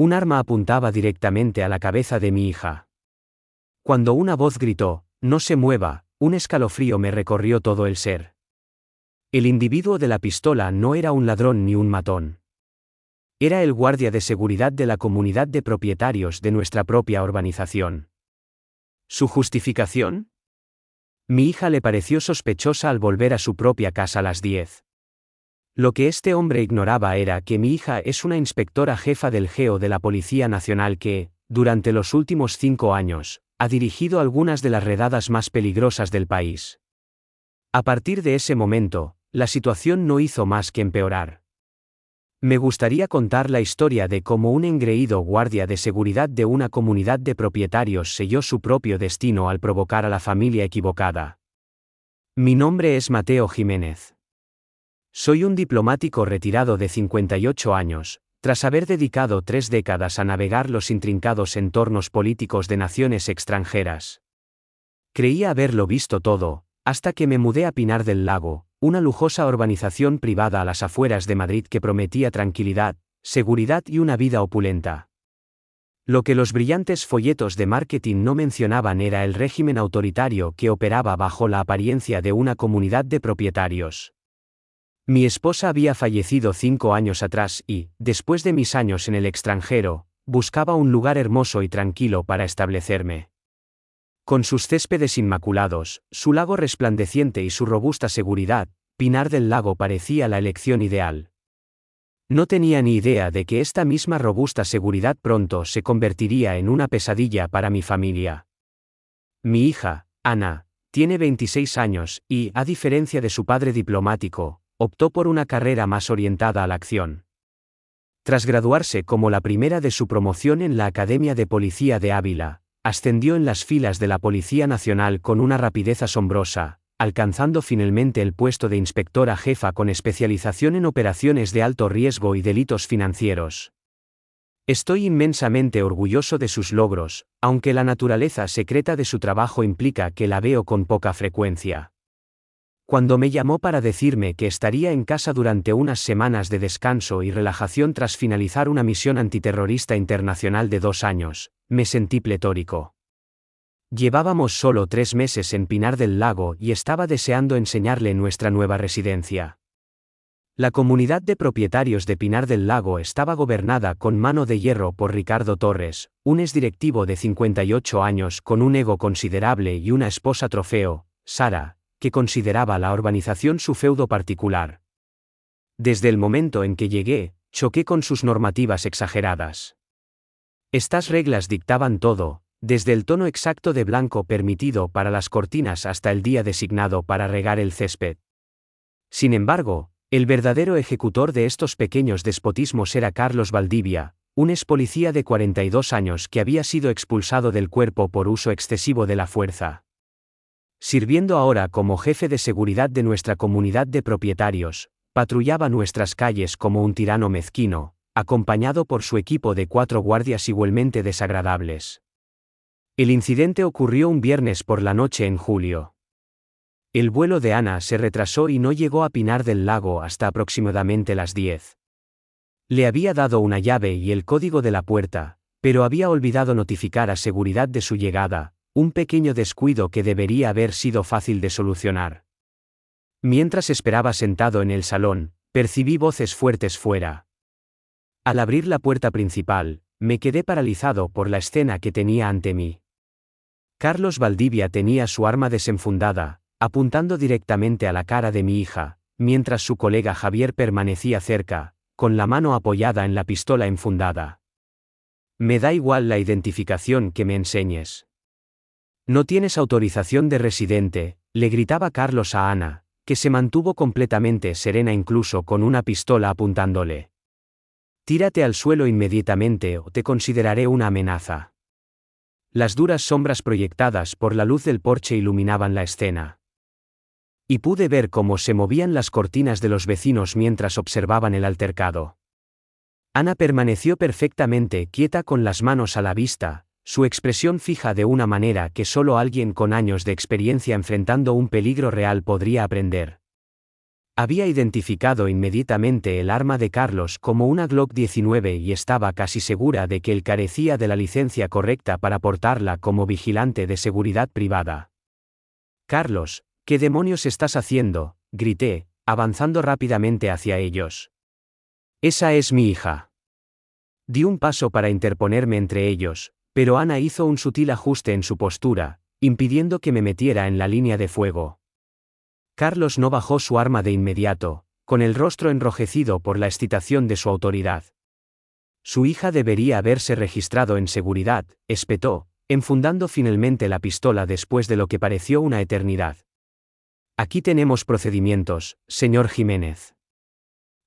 Un arma apuntaba directamente a la cabeza de mi hija. Cuando una voz gritó, «No se mueva», un escalofrío me recorrió todo el ser. El individuo de la pistola no era un ladrón ni un matón. Era el guardia de seguridad de la comunidad de propietarios de nuestra propia urbanización. ¿Su justificación? Mi hija le pareció sospechosa al volver a su propia casa a las 10. Lo que este hombre ignoraba era que mi hija es una inspectora jefa del GEO de la Policía Nacional que, durante los últimos 5 años, ha dirigido algunas de las redadas más peligrosas del país. A partir de ese momento, la situación no hizo más que empeorar. Me gustaría contar la historia de cómo un engreído guardia de seguridad de una comunidad de propietarios selló su propio destino al provocar a la familia equivocada. Mi nombre es Mateo Jiménez. Soy un diplomático retirado de 58 años, tras haber dedicado 3 décadas a navegar los intrincados entornos políticos de naciones extranjeras. Creía haberlo visto todo, hasta que me mudé a Pinar del Lago, una lujosa urbanización privada a las afueras de Madrid que prometía tranquilidad, seguridad y una vida opulenta. Lo que los brillantes folletos de marketing no mencionaban era el régimen autoritario que operaba bajo la apariencia de una comunidad de propietarios. Mi esposa había fallecido 5 años atrás y, después de mis años en el extranjero, buscaba un lugar hermoso y tranquilo para establecerme. Con sus céspedes inmaculados, su lago resplandeciente y su robusta seguridad, Pinar del Lago parecía la elección ideal. No tenía ni idea de que esta misma robusta seguridad pronto se convertiría en una pesadilla para mi familia. Mi hija, Ana, tiene 26 años y, a diferencia de su padre diplomático, optó por una carrera más orientada a la acción. Tras graduarse como la primera de su promoción en la Academia de Policía de Ávila, ascendió en las filas de la Policía Nacional con una rapidez asombrosa, alcanzando finalmente el puesto de inspectora jefa con especialización en operaciones de alto riesgo y delitos financieros. Estoy inmensamente orgulloso de sus logros, aunque la naturaleza secreta de su trabajo implica que la veo con poca frecuencia. Cuando me llamó para decirme que estaría en casa durante unas semanas de descanso y relajación tras finalizar una misión antiterrorista internacional de 2 años, me sentí pletórico. Llevábamos solo 3 meses en Pinar del Lago y estaba deseando enseñarle nuestra nueva residencia. La comunidad de propietarios de Pinar del Lago estaba gobernada con mano de hierro por Ricardo Torres, un exdirectivo de 58 años con un ego considerable y una esposa trofeo, Sara, que consideraba la urbanización su feudo particular. Desde el momento en que llegué, choqué con sus normativas exageradas. Estas reglas dictaban todo, desde el tono exacto de blanco permitido para las cortinas hasta el día designado para regar el césped. Sin embargo, el verdadero ejecutor de estos pequeños despotismos era Carlos Valdivia, un expolicía de 42 años que había sido expulsado del cuerpo por uso excesivo de la fuerza. Sirviendo ahora como jefe de seguridad de nuestra comunidad de propietarios, patrullaba nuestras calles como un tirano mezquino, acompañado por su equipo de 4 guardias igualmente desagradables. El incidente ocurrió un viernes por la noche en julio. El vuelo de Ana se retrasó y no llegó a Pinar del Lago hasta aproximadamente las 10. Le había dado una llave y el código de la puerta, pero había olvidado notificar a seguridad de su llegada, un pequeño descuido que debería haber sido fácil de solucionar. Mientras esperaba sentado en el salón, percibí voces fuertes fuera. Al abrir la puerta principal, me quedé paralizado por la escena que tenía ante mí. Carlos Valdivia tenía su arma desenfundada, apuntando directamente a la cara de mi hija, mientras su colega Javier permanecía cerca, con la mano apoyada en la pistola enfundada. Me da igual la identificación que me enseñes. No tienes autorización de residente, le gritaba Carlos a Ana, que se mantuvo completamente serena incluso con una pistola apuntándole. Tírate al suelo inmediatamente o te consideraré una amenaza. Las duras sombras proyectadas por la luz del porche iluminaban la escena. Y pude ver cómo se movían las cortinas de los vecinos mientras observaban el altercado. Ana permaneció perfectamente quieta con las manos a la vista, su expresión fija de una manera que solo alguien con años de experiencia enfrentando un peligro real podría aprender. Había identificado inmediatamente el arma de Carlos como una Glock 19 y estaba casi segura de que él carecía de la licencia correcta para portarla como vigilante de seguridad privada. «Carlos, ¿qué demonios estás haciendo?», grité, avanzando rápidamente hacia ellos. «Esa es mi hija». Di un paso para interponerme entre ellos, pero Ana hizo un sutil ajuste en su postura, impidiendo que me metiera en la línea de fuego. Carlos no bajó su arma de inmediato, con el rostro enrojecido por la excitación de su autoridad. «Su hija debería haberse registrado en seguridad», espetó, enfundando finalmente la pistola después de lo que pareció una eternidad. «Aquí tenemos procedimientos, señor Jiménez.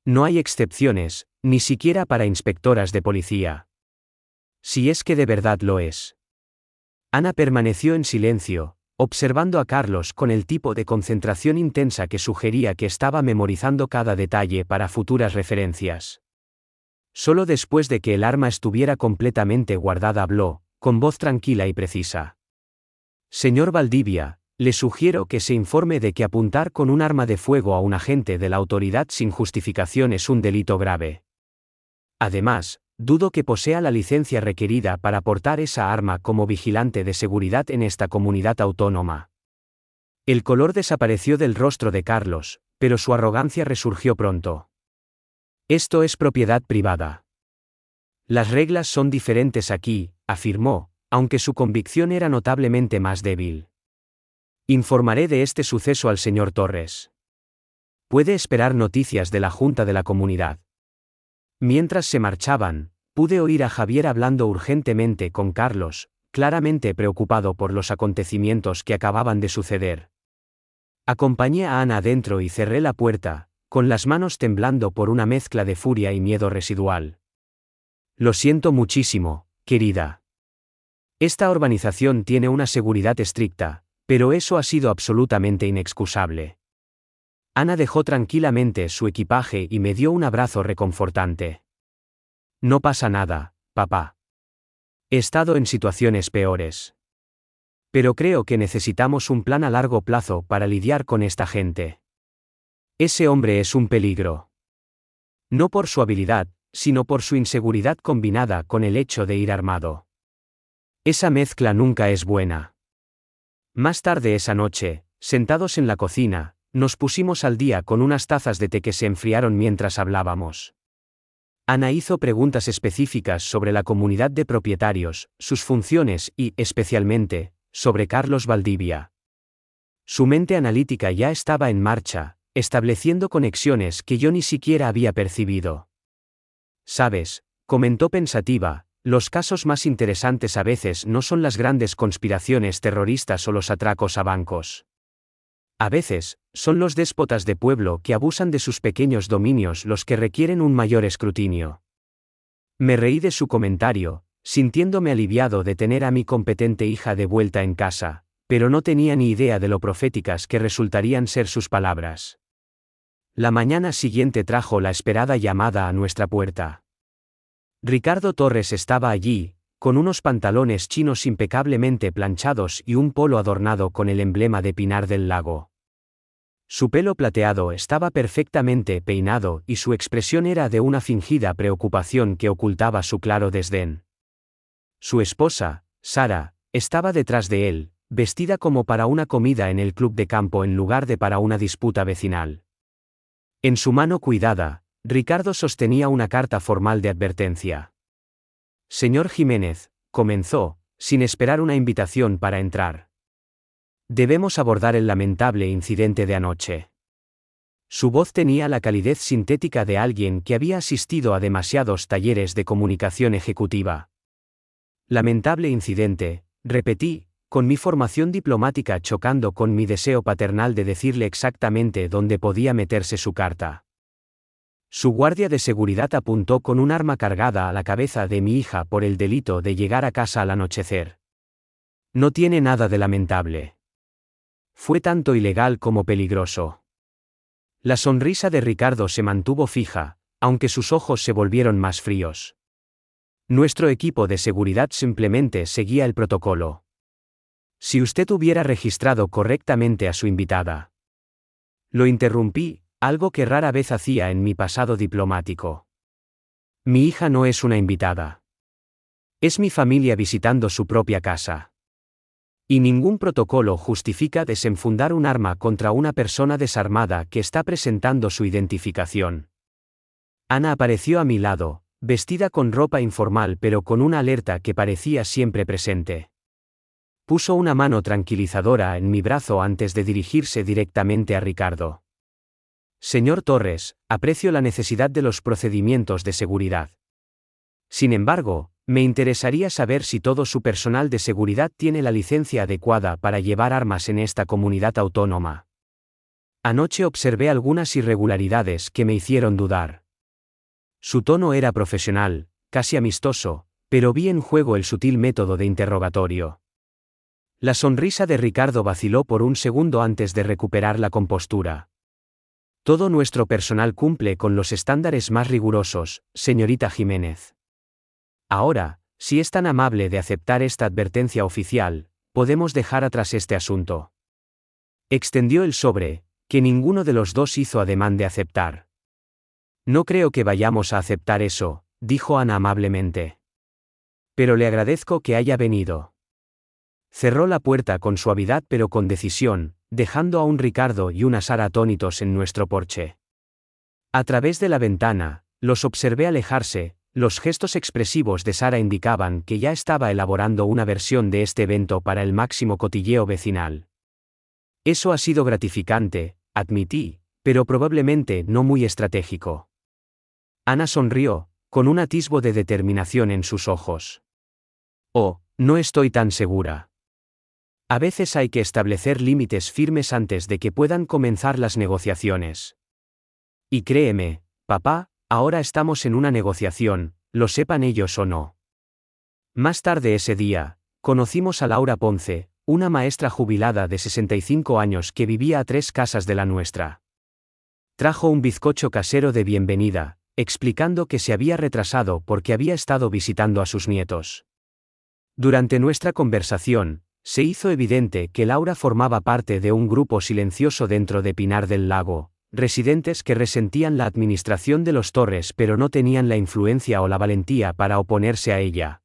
No hay excepciones, ni siquiera para inspectoras de policía. Si es que de verdad lo es». Ana permaneció en silencio, observando a Carlos con el tipo de concentración intensa que sugería que estaba memorizando cada detalle para futuras referencias. Solo después de que el arma estuviera completamente guardada habló, con voz tranquila y precisa. «Señor Valdivia, le sugiero que se informe de que apuntar con un arma de fuego a un agente de la autoridad sin justificación es un delito grave. Además, dudo que posea la licencia requerida para portar esa arma como vigilante de seguridad en esta comunidad autónoma». El color desapareció del rostro de Carlos, pero su arrogancia resurgió pronto. «Esto es propiedad privada. Las reglas son diferentes aquí», afirmó, aunque su convicción era notablemente más débil. «Informaré de este suceso al señor Torres. Puede esperar noticias de la Junta de la Comunidad». Mientras se marchaban, pude oír a Javier hablando urgentemente con Carlos, claramente preocupado por los acontecimientos que acababan de suceder. Acompañé a Ana adentro y cerré la puerta, con las manos temblando por una mezcla de furia y miedo residual. «Lo siento muchísimo, querida. Esta urbanización tiene una seguridad estricta, pero eso ha sido absolutamente inexcusable». Ana dejó tranquilamente su equipaje y me dio un abrazo reconfortante. «No pasa nada, papá. He estado en situaciones peores. Pero creo que necesitamos un plan a largo plazo para lidiar con esta gente. Ese hombre es un peligro. No por su habilidad, sino por su inseguridad combinada con el hecho de ir armado. Esa mezcla nunca es buena». Más tarde esa noche, sentados en la cocina, nos pusimos al día con unas tazas de té que se enfriaron mientras hablábamos. Ana hizo preguntas específicas sobre la comunidad de propietarios, sus funciones y, especialmente, sobre Carlos Valdivia. Su mente analítica ya estaba en marcha, estableciendo conexiones que yo ni siquiera había percibido. «Sabes», comentó pensativa, «los casos más interesantes a veces no son las grandes conspiraciones terroristas o los atracos a bancos. A veces, son los déspotas de pueblo que abusan de sus pequeños dominios los que requieren un mayor escrutinio». Me reí de su comentario, sintiéndome aliviado de tener a mi competente hija de vuelta en casa, pero no tenía ni idea de lo proféticas que resultarían ser sus palabras. La mañana siguiente trajo la esperada llamada a nuestra puerta. Ricardo Torres estaba allí, con unos pantalones chinos impecablemente planchados y un polo adornado con el emblema de Pinar del Lago. Su pelo plateado estaba perfectamente peinado y su expresión era de una fingida preocupación que ocultaba su claro desdén. Su esposa, Sara, estaba detrás de él, vestida como para una comida en el club de campo en lugar de para una disputa vecinal. En su mano cuidada, Ricardo sostenía una carta formal de advertencia. «Señor Jiménez», comenzó, sin esperar una invitación para entrar. «Debemos abordar el lamentable incidente de anoche». Su voz tenía la calidez sintética de alguien que había asistido a demasiados talleres de comunicación ejecutiva. «Lamentable incidente», repetí, con mi formación diplomática chocando con mi deseo paternal de decirle exactamente dónde podía meterse su carta. Su guardia de seguridad apuntó con un arma cargada a la cabeza de mi hija por el delito de llegar a casa al anochecer. «No tiene nada de lamentable. Fue tanto ilegal como peligroso». La sonrisa de Ricardo se mantuvo fija, aunque sus ojos se volvieron más fríos. «Nuestro equipo de seguridad simplemente seguía el protocolo. Si usted hubiera registrado correctamente a su invitada». Lo interrumpí, algo que rara vez hacía en mi pasado diplomático. Mi hija no es una invitada. Es mi familia visitando su propia casa. Y ningún protocolo justifica desenfundar un arma contra una persona desarmada que está presentando su identificación. Ana apareció a mi lado, vestida con ropa informal pero con una alerta que parecía siempre presente. Puso una mano tranquilizadora en mi brazo antes de dirigirse directamente a Ricardo. Señor Torres, aprecio la necesidad de los procedimientos de seguridad. Sin embargo, me interesaría saber si todo su personal de seguridad tiene la licencia adecuada para llevar armas en esta comunidad autónoma. Anoche observé algunas irregularidades que me hicieron dudar. Su tono era profesional, casi amistoso, pero vi en juego el sutil método de interrogatorio. La sonrisa de Ricardo vaciló por un segundo antes de recuperar la compostura. Todo nuestro personal cumple con los estándares más rigurosos, señorita Jiménez. Ahora, si es tan amable de aceptar esta advertencia oficial, podemos dejar atrás este asunto. Extendió el sobre, que ninguno de los dos hizo ademán de aceptar. No creo que vayamos a aceptar eso, dijo Ana amablemente. Pero le agradezco que haya venido. Cerró la puerta con suavidad pero con decisión, dejando a un Ricardo y una Sara atónitos en nuestro porche. A través de la ventana, los observé alejarse. Los gestos expresivos de Sara indicaban que ya estaba elaborando una versión de este evento para el máximo cotilleo vecinal. Eso ha sido gratificante, admití, pero probablemente no muy estratégico. Ana sonrió, con un atisbo de determinación en sus ojos. Oh, no estoy tan segura. A veces hay que establecer límites firmes antes de que puedan comenzar las negociaciones. Y créeme, papá, ahora estamos en una negociación, lo sepan ellos o no. Más tarde ese día, conocimos a Laura Ponce, una maestra jubilada de 65 años que vivía a 3 casas de la nuestra. Trajo un bizcocho casero de bienvenida, explicando que se había retrasado porque había estado visitando a sus nietos. Durante nuestra conversación, se hizo evidente que Laura formaba parte de un grupo silencioso dentro de Pinar del Lago, residentes que resentían la administración de los Torres pero no tenían la influencia o la valentía para oponerse a ella.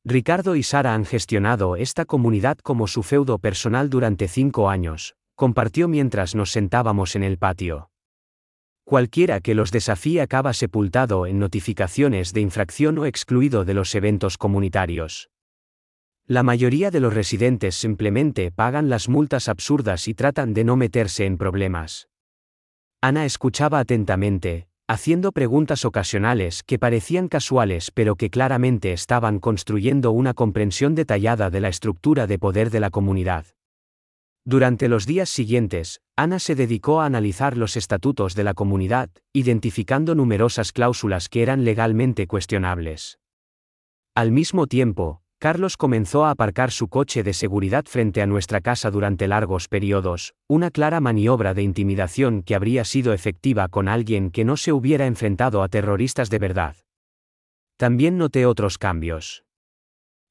Ricardo y Sara han gestionado esta comunidad como su feudo personal durante 5 años, compartió mientras nos sentábamos en el patio. Cualquiera que los desafíe acaba sepultado en notificaciones de infracción o excluido de los eventos comunitarios. La mayoría de los residentes simplemente pagan las multas absurdas y tratan de no meterse en problemas. Ana escuchaba atentamente, haciendo preguntas ocasionales que parecían casuales pero que claramente estaban construyendo una comprensión detallada de la estructura de poder de la comunidad. Durante los días siguientes, Ana se dedicó a analizar los estatutos de la comunidad, identificando numerosas cláusulas que eran legalmente cuestionables. Al mismo tiempo, Carlos comenzó a aparcar su coche de seguridad frente a nuestra casa durante largos periodos, una clara maniobra de intimidación que habría sido efectiva con alguien que no se hubiera enfrentado a terroristas de verdad. También noté otros cambios.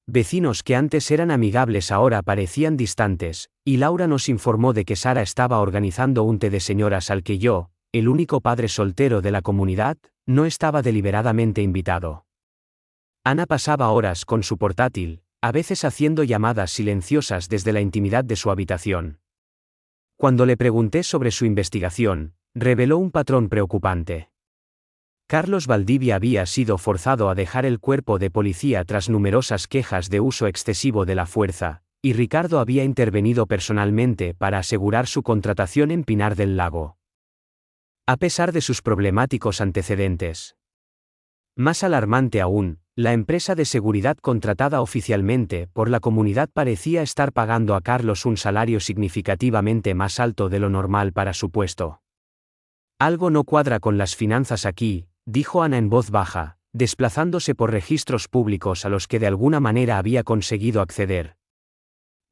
Vecinos que antes eran amigables ahora parecían distantes, y Laura nos informó de que Sara estaba organizando un té de señoras al que yo, el único padre soltero de la comunidad, no estaba deliberadamente invitado. Ana pasaba horas con su portátil, a veces haciendo llamadas silenciosas desde la intimidad de su habitación. Cuando le pregunté sobre su investigación, reveló un patrón preocupante. Carlos Valdivia había sido forzado a dejar el cuerpo de policía tras numerosas quejas de uso excesivo de la fuerza, y Ricardo había intervenido personalmente para asegurar su contratación en Pinar del Lago. A pesar de sus problemáticos antecedentes. Más alarmante aún, la empresa de seguridad contratada oficialmente por la comunidad parecía estar pagando a Carlos un salario significativamente más alto de lo normal para su puesto. Algo no cuadra con las finanzas aquí, dijo Ana en voz baja, desplazándose por registros públicos a los que de alguna manera había conseguido acceder.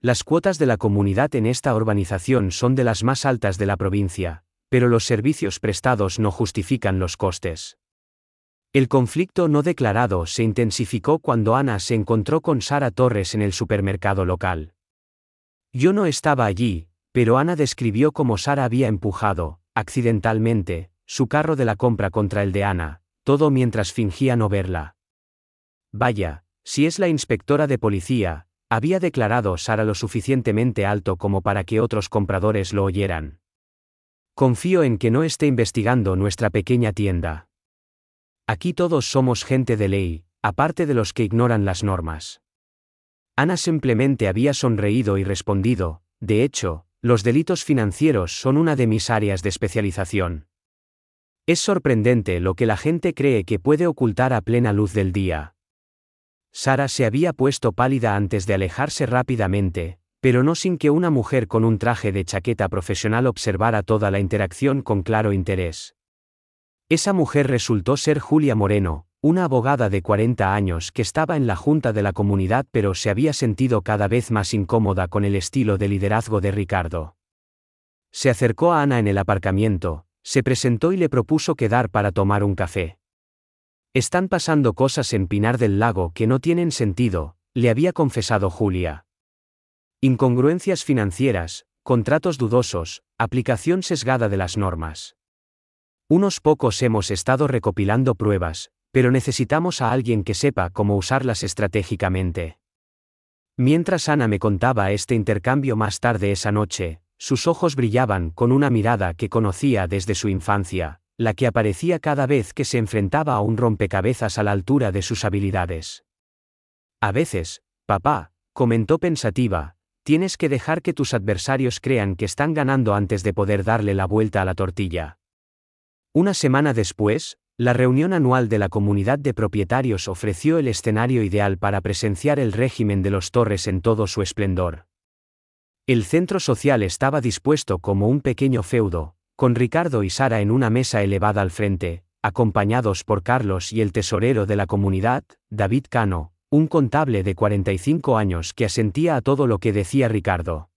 Las cuotas de la comunidad en esta urbanización son de las más altas de la provincia, pero los servicios prestados no justifican los costes. El conflicto no declarado se intensificó cuando Ana se encontró con Sara Torres en el supermercado local. Yo no estaba allí, pero Ana describió cómo Sara había empujado, accidentalmente, su carro de la compra contra el de Ana, todo mientras fingía no verla. Vaya, si es la inspectora de policía, había declarado Sara lo suficientemente alto como para que otros compradores lo oyeran. Confío en que no esté investigando nuestra pequeña tienda. Aquí todos somos gente de ley, aparte de los que ignoran las normas. Ana simplemente había sonreído y respondido, de hecho, los delitos financieros son una de mis áreas de especialización. Es sorprendente lo que la gente cree que puede ocultar a plena luz del día. Sara se había puesto pálida antes de alejarse rápidamente, pero no sin que una mujer con un traje de chaqueta profesional observara toda la interacción con claro interés. Esa mujer resultó ser Julia Moreno, una abogada de 40 años que estaba en la junta de la comunidad pero se había sentido cada vez más incómoda con el estilo de liderazgo de Ricardo. Se acercó a Ana en el aparcamiento, se presentó y le propuso quedar para tomar un café. Están pasando cosas en Pinar del Lago que no tienen sentido, le había confesado Julia. Incongruencias financieras, contratos dudosos, aplicación sesgada de las normas. Unos pocos hemos estado recopilando pruebas, pero necesitamos a alguien que sepa cómo usarlas estratégicamente. Mientras Ana me contaba este intercambio más tarde esa noche, sus ojos brillaban con una mirada que conocía desde su infancia, la que aparecía cada vez que se enfrentaba a un rompecabezas a la altura de sus habilidades. A veces, papá, comentó pensativa, tienes que dejar que tus adversarios crean que están ganando antes de poder darle la vuelta a la tortilla. Una semana después, la reunión anual de la comunidad de propietarios ofreció el escenario ideal para presenciar el régimen de los Torres en todo su esplendor. El centro social estaba dispuesto como un pequeño feudo, con Ricardo y Sara en una mesa elevada al frente, acompañados por Carlos y el tesorero de la comunidad, David Cano, un contable de 45 años que asentía a todo lo que decía Ricardo.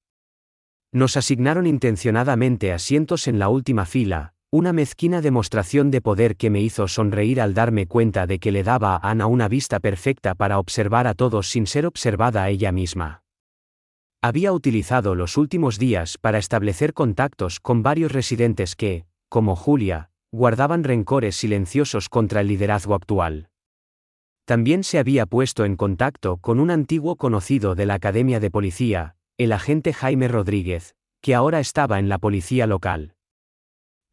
Nos asignaron intencionadamente asientos en la última fila, una mezquina demostración de poder que me hizo sonreír al darme cuenta de que le daba a Ana una vista perfecta para observar a todos sin ser observada a ella misma. Había utilizado los últimos días para establecer contactos con varios residentes que, como Julia, guardaban rencores silenciosos contra el liderazgo actual. También se había puesto en contacto con un antiguo conocido de la Academia de Policía, el agente Jaime Rodríguez, que ahora estaba en la policía local.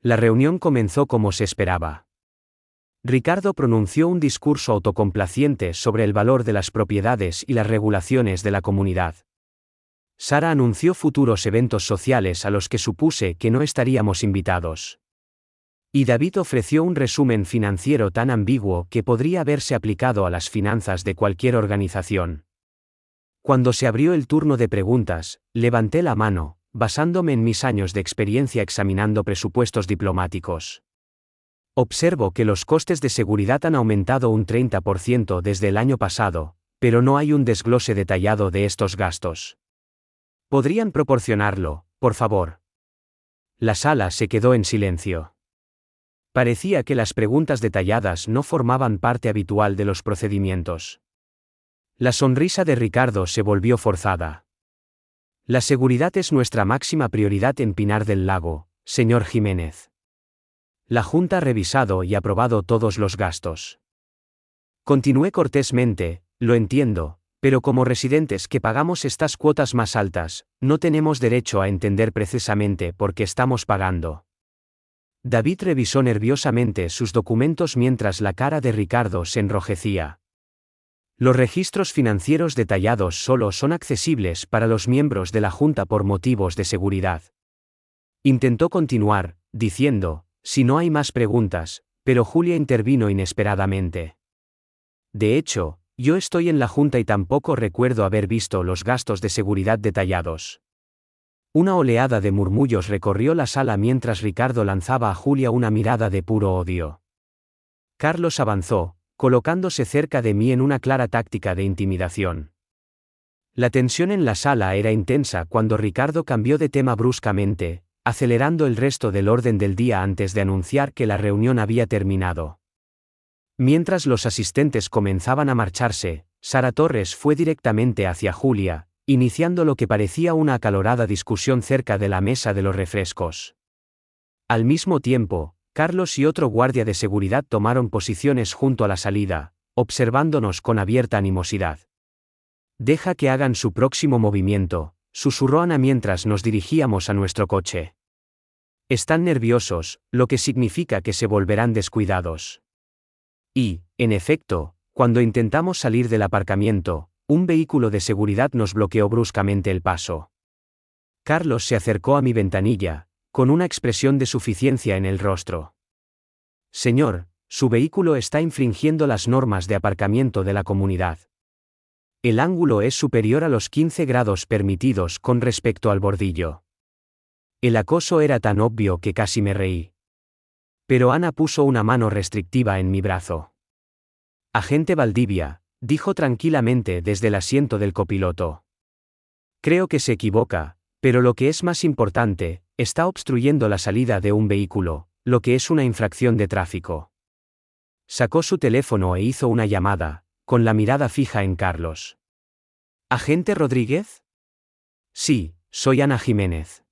La reunión comenzó como se esperaba. Ricardo pronunció un discurso autocomplaciente sobre el valor de las propiedades y las regulaciones de la comunidad. Sara anunció futuros eventos sociales a los que supuse que no estaríamos invitados. Y David ofreció un resumen financiero tan ambiguo que podría haberse aplicado a las finanzas de cualquier organización. Cuando se abrió el turno de preguntas, levanté la mano, basándome en mis años de experiencia examinando presupuestos diplomáticos. Observo que los costes de seguridad han aumentado un 30% desde el año pasado, pero no hay un desglose detallado de estos gastos. ¿Podrían proporcionarlo, por favor? La sala se quedó en silencio. Parecía que las preguntas detalladas no formaban parte habitual de los procedimientos. La sonrisa de Ricardo se volvió forzada. La seguridad es nuestra máxima prioridad en Pinar del Lago, señor Jiménez. La Junta ha revisado y aprobado todos los gastos. Continué cortésmente, lo entiendo, pero como residentes que pagamos estas cuotas más altas, no tenemos derecho a entender precisamente por qué estamos pagando. David revisó nerviosamente sus documentos mientras la cara de Ricardo se enrojecía. Los registros financieros detallados solo son accesibles para los miembros de la Junta por motivos de seguridad. Intentó continuar, diciendo, si no hay más preguntas, pero Julia intervino inesperadamente. De hecho, yo estoy en la Junta y tampoco recuerdo haber visto los gastos de seguridad detallados. Una oleada de murmullos recorrió la sala mientras Ricardo lanzaba a Julia una mirada de puro odio. Carlos avanzó, colocándose cerca de mí en una clara táctica de intimidación. La tensión en la sala era intensa cuando Ricardo cambió de tema bruscamente, acelerando el resto del orden del día antes de anunciar que la reunión había terminado. Mientras los asistentes comenzaban a marcharse, Sara Torres fue directamente hacia Julia, iniciando lo que parecía una acalorada discusión cerca de la mesa de los refrescos. Al mismo tiempo, Carlos y otro guardia de seguridad tomaron posiciones junto a la salida, observándonos con abierta animosidad. «Deja que hagan su próximo movimiento», susurró Ana mientras nos dirigíamos a nuestro coche. «Están nerviosos, lo que significa que se volverán descuidados». Y, en efecto, cuando intentamos salir del aparcamiento, un vehículo de seguridad nos bloqueó bruscamente el paso. Carlos se acercó a mi ventanilla, con una expresión de suficiencia en el rostro. «Señor, su vehículo está infringiendo las normas de aparcamiento de la comunidad. El ángulo es superior a los 15 grados permitidos con respecto al bordillo». El acoso era tan obvio que casi me reí. Pero Ana puso una mano restrictiva en mi brazo. «Agente Valdivia», dijo tranquilamente desde el asiento del copiloto. «Creo que se equivoca, pero lo que es más importante, está obstruyendo la salida de un vehículo, lo que es una infracción de tráfico». Sacó su teléfono e hizo una llamada, con la mirada fija en Carlos. «¿Agente Rodríguez?» «Sí, soy Ana Jiménez.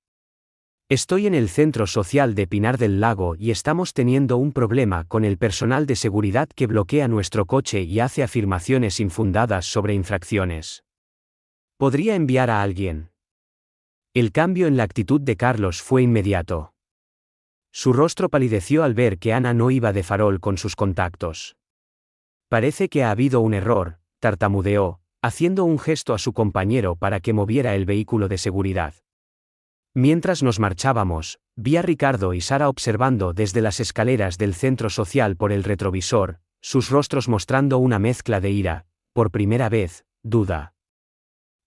Estoy en el centro social de Pinar del Lago y estamos teniendo un problema con el personal de seguridad que bloquea nuestro coche y hace afirmaciones infundadas sobre infracciones. ¿Podría enviar a alguien?» El cambio en la actitud de Carlos fue inmediato. Su rostro palideció al ver que Ana no iba de farol con sus contactos. «Parece que ha habido un error», tartamudeó, haciendo un gesto a su compañero para que moviera el vehículo de seguridad. Mientras nos marchábamos, vi a Ricardo y Sara observando desde las escaleras del centro social por el retrovisor, sus rostros mostrando una mezcla de ira, por primera vez, duda.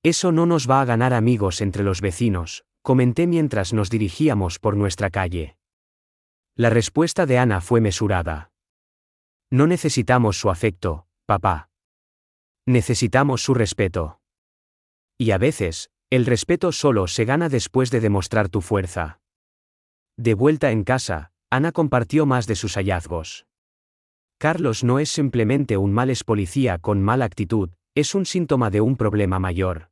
«Eso no nos va a ganar amigos entre los vecinos», comenté mientras nos dirigíamos por nuestra calle. La respuesta de Ana fue mesurada. «No necesitamos su afecto, papá. Necesitamos su respeto. Y a veces, el respeto solo se gana después de demostrar tu fuerza». De vuelta en casa, Ana compartió más de sus hallazgos. «Carlos no es simplemente un mal policía con mala actitud, es un síntoma de un problema mayor.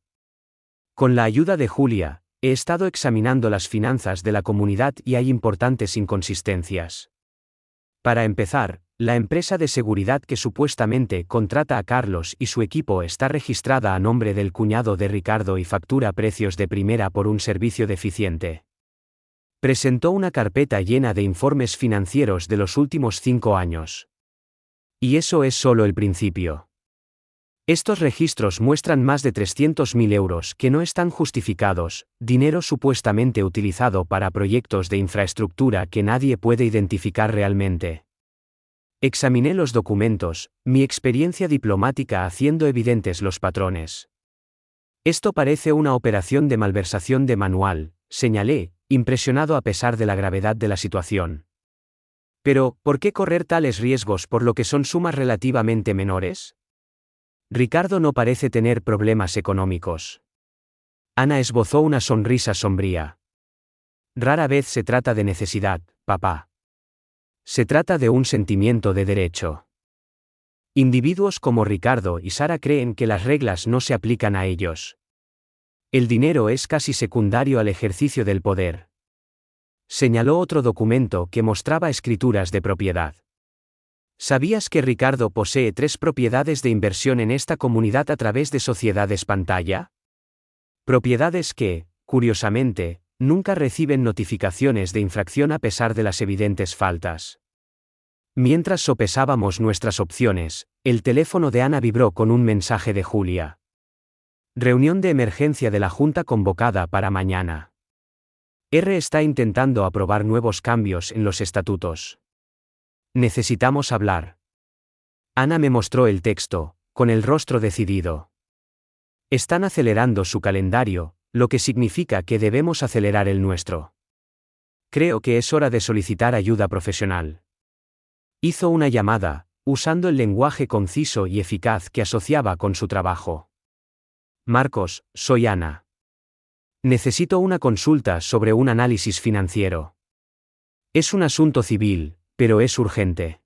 Con la ayuda de Julia, he estado examinando las finanzas de la comunidad y hay importantes inconsistencias. Para empezar, la empresa de seguridad que supuestamente contrata a Carlos y su equipo está registrada a nombre del cuñado de Ricardo y factura precios de primera por un servicio deficiente. Presentó una carpeta llena de informes financieros de los últimos 5 años. Y eso es solo el principio. Estos registros muestran más de 300.000 euros que no están justificados, dinero supuestamente utilizado para proyectos de infraestructura que nadie puede identificar realmente. Examiné los documentos, mi experiencia diplomática haciendo evidentes los patrones. Esto parece una operación de malversación de manual, señalé, impresionado a pesar de la gravedad de la situación. Pero, ¿por qué correr tales riesgos por lo que son sumas relativamente menores? Ricardo no parece tener problemas económicos. Ana esbozó una sonrisa sombría. Rara vez se trata de necesidad, papá. Se trata de un sentimiento de derecho. Individuos como Ricardo y Sara creen que las reglas no se aplican a ellos. El dinero es casi secundario al ejercicio del poder. Señaló otro documento que mostraba escrituras de propiedad. ¿Sabías que Ricardo posee 3 propiedades de inversión en esta comunidad a través de sociedades pantalla? Propiedades que, curiosamente, nunca reciben notificaciones de infracción a pesar de las evidentes faltas. Mientras sopesábamos nuestras opciones, el teléfono de Ana vibró con un mensaje de Julia. Reunión de emergencia de la Junta convocada para mañana. R está intentando aprobar nuevos cambios en los estatutos. Necesitamos hablar. Ana me mostró el texto, con el rostro decidido. Están acelerando su calendario, lo que significa que debemos acelerar el nuestro. Creo que es hora de solicitar ayuda profesional. Hizo una llamada, usando el lenguaje conciso y eficaz que asociaba con su trabajo. Marcos, soy Ana. Necesito una consulta sobre un análisis financiero. Es un asunto civil, pero es urgente.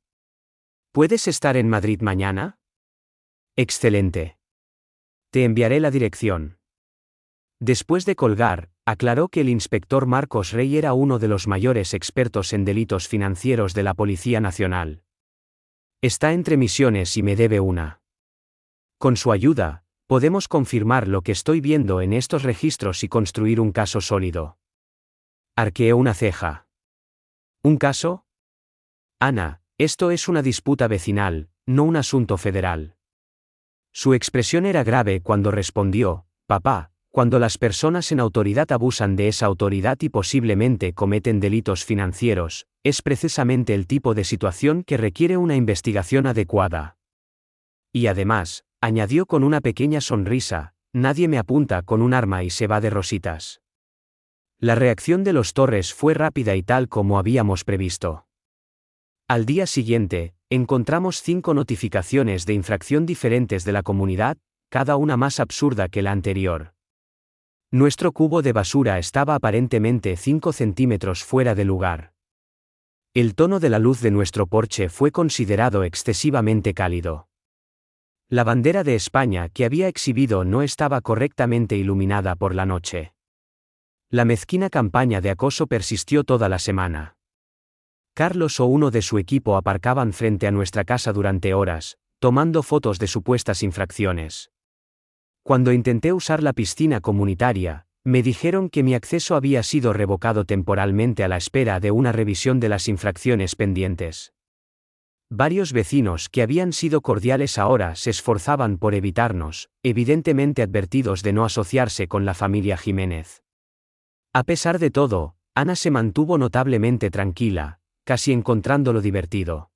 ¿Puedes estar en Madrid mañana? Excelente. Te enviaré la dirección. Después de colgar, aclaró que el inspector Marcos Rey era uno de los mayores expertos en delitos financieros de la Policía Nacional. Está entre misiones y me debe una. Con su ayuda, podemos confirmar lo que estoy viendo en estos registros y construir un caso sólido. Arqueé una ceja. ¿Un caso? Ana, esto es una disputa vecinal, no un asunto federal. Su expresión era grave cuando respondió, papá, cuando las personas en autoridad abusan de esa autoridad y posiblemente cometen delitos financieros, es precisamente el tipo de situación que requiere una investigación adecuada. Y además, añadió con una pequeña sonrisa, nadie me apunta con un arma y se va de rositas. La reacción de los Torres fue rápida y tal como habíamos previsto. Al día siguiente, encontramos 5 notificaciones de infracción diferentes de la comunidad, cada una más absurda que la anterior. Nuestro cubo de basura estaba aparentemente 5 centímetros fuera de lugar. El tono de la luz de nuestro porche fue considerado excesivamente cálido. La bandera de España que había exhibido no estaba correctamente iluminada por la noche. La mezquina campaña de acoso persistió toda la semana. Carlos o uno de su equipo aparcaban frente a nuestra casa durante horas, tomando fotos de supuestas infracciones. Cuando intenté usar la piscina comunitaria, me dijeron que mi acceso había sido revocado temporalmente a la espera de una revisión de las infracciones pendientes. Varios vecinos que habían sido cordiales ahora se esforzaban por evitarnos, evidentemente advertidos de no asociarse con la familia Jiménez. A pesar de todo, Ana se mantuvo notablemente tranquila, casi encontrándolo divertido.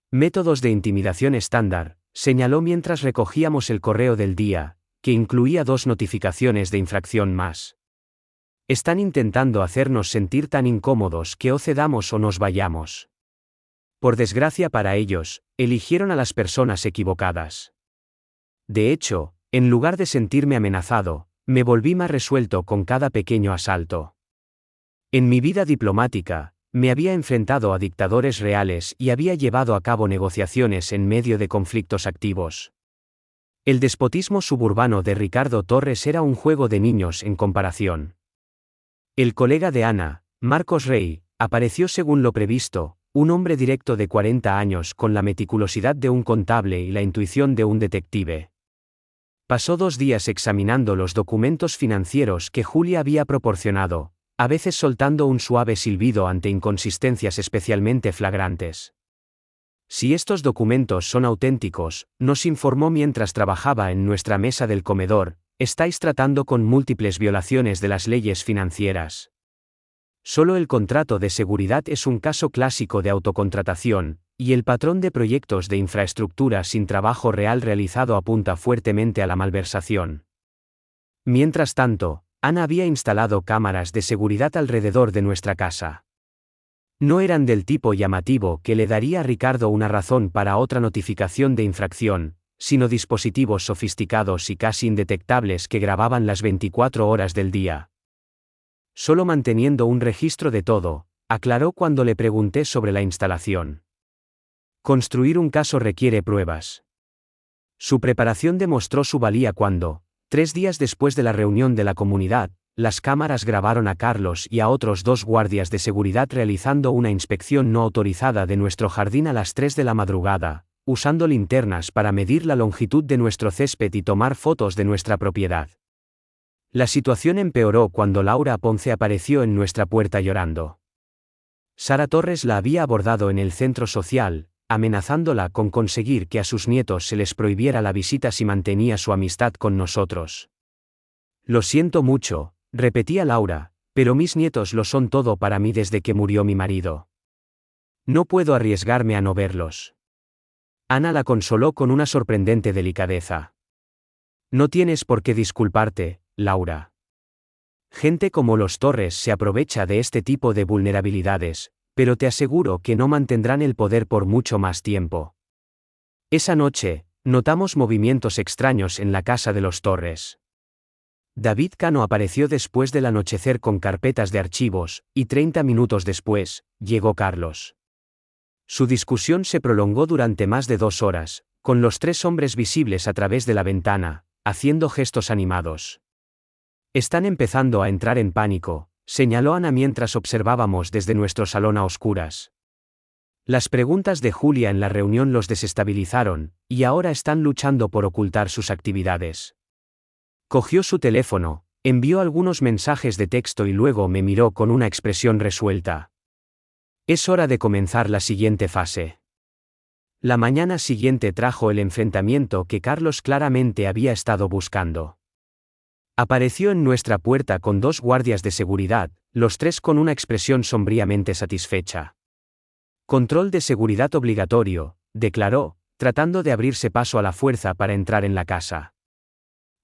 Métodos de intimidación estándar, señaló mientras recogíamos el correo del día, que incluía 2 notificaciones de infracción más. Están intentando hacernos sentir tan incómodos que o cedamos o nos vayamos. Por desgracia para ellos, eligieron a las personas equivocadas. De hecho, en lugar de sentirme amenazado, me volví más resuelto con cada pequeño asalto. En mi vida diplomática, me había enfrentado a dictadores reales y había llevado a cabo negociaciones en medio de conflictos activos. El despotismo suburbano de Ricardo Torres era un juego de niños en comparación. El colega de Ana, Marcos Rey, apareció según lo previsto, un hombre directo de 40 años con la meticulosidad de un contable y la intuición de un detective. Pasó 2 días examinando los documentos financieros que Julia había proporcionado, a veces soltando un suave silbido ante inconsistencias especialmente flagrantes. Si estos documentos son auténticos, nos informó mientras trabajaba en nuestra mesa del comedor, estáis tratando con múltiples violaciones de las leyes financieras. Solo el contrato de seguridad es un caso clásico de autocontratación, y el patrón de proyectos de infraestructura sin trabajo real realizado apunta fuertemente a la malversación. Mientras tanto, Ana había instalado cámaras de seguridad alrededor de nuestra casa. No eran del tipo llamativo que le daría a Ricardo una razón para otra notificación de infracción, sino dispositivos sofisticados y casi indetectables que grababan las 24 horas del día. Solo manteniendo un registro de todo, aclaró cuando le pregunté sobre la instalación. Construir un caso requiere pruebas. Su preparación demostró su valía cuando, 3 días después de la reunión de la comunidad, las cámaras grabaron a Carlos y a otros 2 guardias de seguridad realizando una inspección no autorizada de nuestro jardín a las 3 de la madrugada, usando linternas para medir la longitud de nuestro césped y tomar fotos de nuestra propiedad. La situación empeoró cuando Laura Ponce apareció en nuestra puerta llorando. Sara Torres la había abordado en el centro social, amenazándola con conseguir que a sus nietos se les prohibiera la visita si mantenía su amistad con nosotros. Lo siento mucho, repetía Laura, pero mis nietos lo son todo para mí desde que murió mi marido. No puedo arriesgarme a no verlos. Ana la consoló con una sorprendente delicadeza. No tienes por qué disculparte, Laura. Gente como los Torres se aprovecha de este tipo de vulnerabilidades, pero te aseguro que no mantendrán el poder por mucho más tiempo. Esa noche, notamos movimientos extraños en la casa de los Torres. David Cano apareció después del anochecer con carpetas de archivos, y 30 minutos después, llegó Carlos. Su discusión se prolongó durante más de 2 horas, con los 3 hombres visibles a través de la ventana, haciendo gestos animados. Están empezando a entrar en pánico, señaló Ana mientras observábamos desde nuestro salón a oscuras. Las preguntas de Julia en la reunión los desestabilizaron, y ahora están luchando por ocultar sus actividades. Cogió su teléfono, envió algunos mensajes de texto y luego me miró con una expresión resuelta. Es hora de comenzar la siguiente fase. La mañana siguiente trajo el enfrentamiento que Carlos claramente había estado buscando. Apareció en nuestra puerta con 2 guardias de seguridad, los 3 con una expresión sombríamente satisfecha. Control de seguridad obligatorio, declaró, tratando de abrirse paso a la fuerza para entrar en la casa.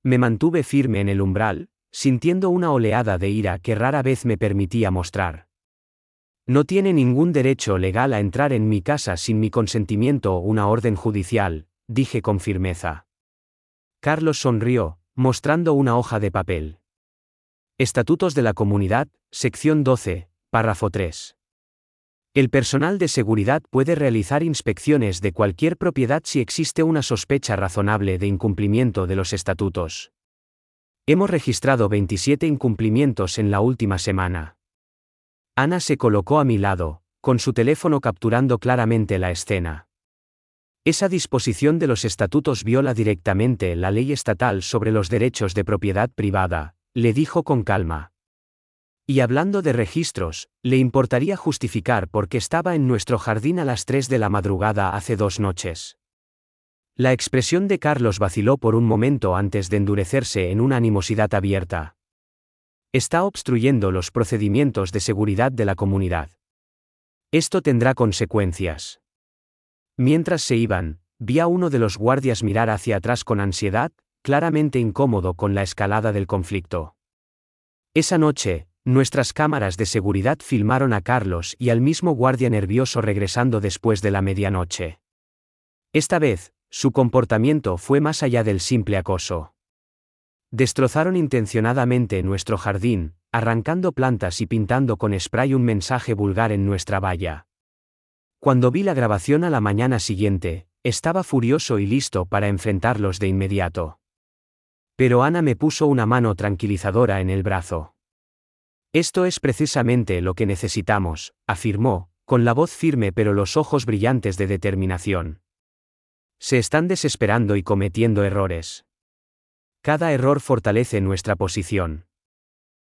Me mantuve firme en el umbral, sintiendo una oleada de ira que rara vez me permitía mostrar. No tiene ningún derecho legal a entrar en mi casa sin mi consentimiento o una orden judicial, dije con firmeza. Carlos sonrió, mostrando una hoja de papel. Estatutos de la Comunidad, sección 12, párrafo 3. El personal de seguridad puede realizar inspecciones de cualquier propiedad si existe una sospecha razonable de incumplimiento de los estatutos. Hemos registrado 27 incumplimientos en la última semana. Ana se colocó a mi lado, con su teléfono capturando claramente la escena. Esa disposición de los estatutos viola directamente la ley estatal sobre los derechos de propiedad privada, le dijo con calma. Y hablando de registros, ¿le importaría justificar por qué estaba en nuestro jardín a las 3 de la madrugada hace 2 noches? La expresión de Carlos vaciló por un momento antes de endurecerse en una animosidad abierta. Está obstruyendo los procedimientos de seguridad de la comunidad. Esto tendrá consecuencias. Mientras se iban, vi a uno de los guardias mirar hacia atrás con ansiedad, claramente incómodo con la escalada del conflicto. Esa noche, nuestras cámaras de seguridad filmaron a Carlos y al mismo guardia nervioso regresando después de la medianoche. Esta vez, su comportamiento fue más allá del simple acoso. Destrozaron intencionadamente nuestro jardín, arrancando plantas y pintando con spray un mensaje vulgar en nuestra valla. Cuando vi la grabación a la mañana siguiente, estaba furioso y listo para enfrentarlos de inmediato. Pero Ana me puso una mano tranquilizadora en el brazo. Esto es precisamente lo que necesitamos, afirmó, con la voz firme pero los ojos brillantes de determinación. Se están desesperando y cometiendo errores. Cada error fortalece nuestra posición.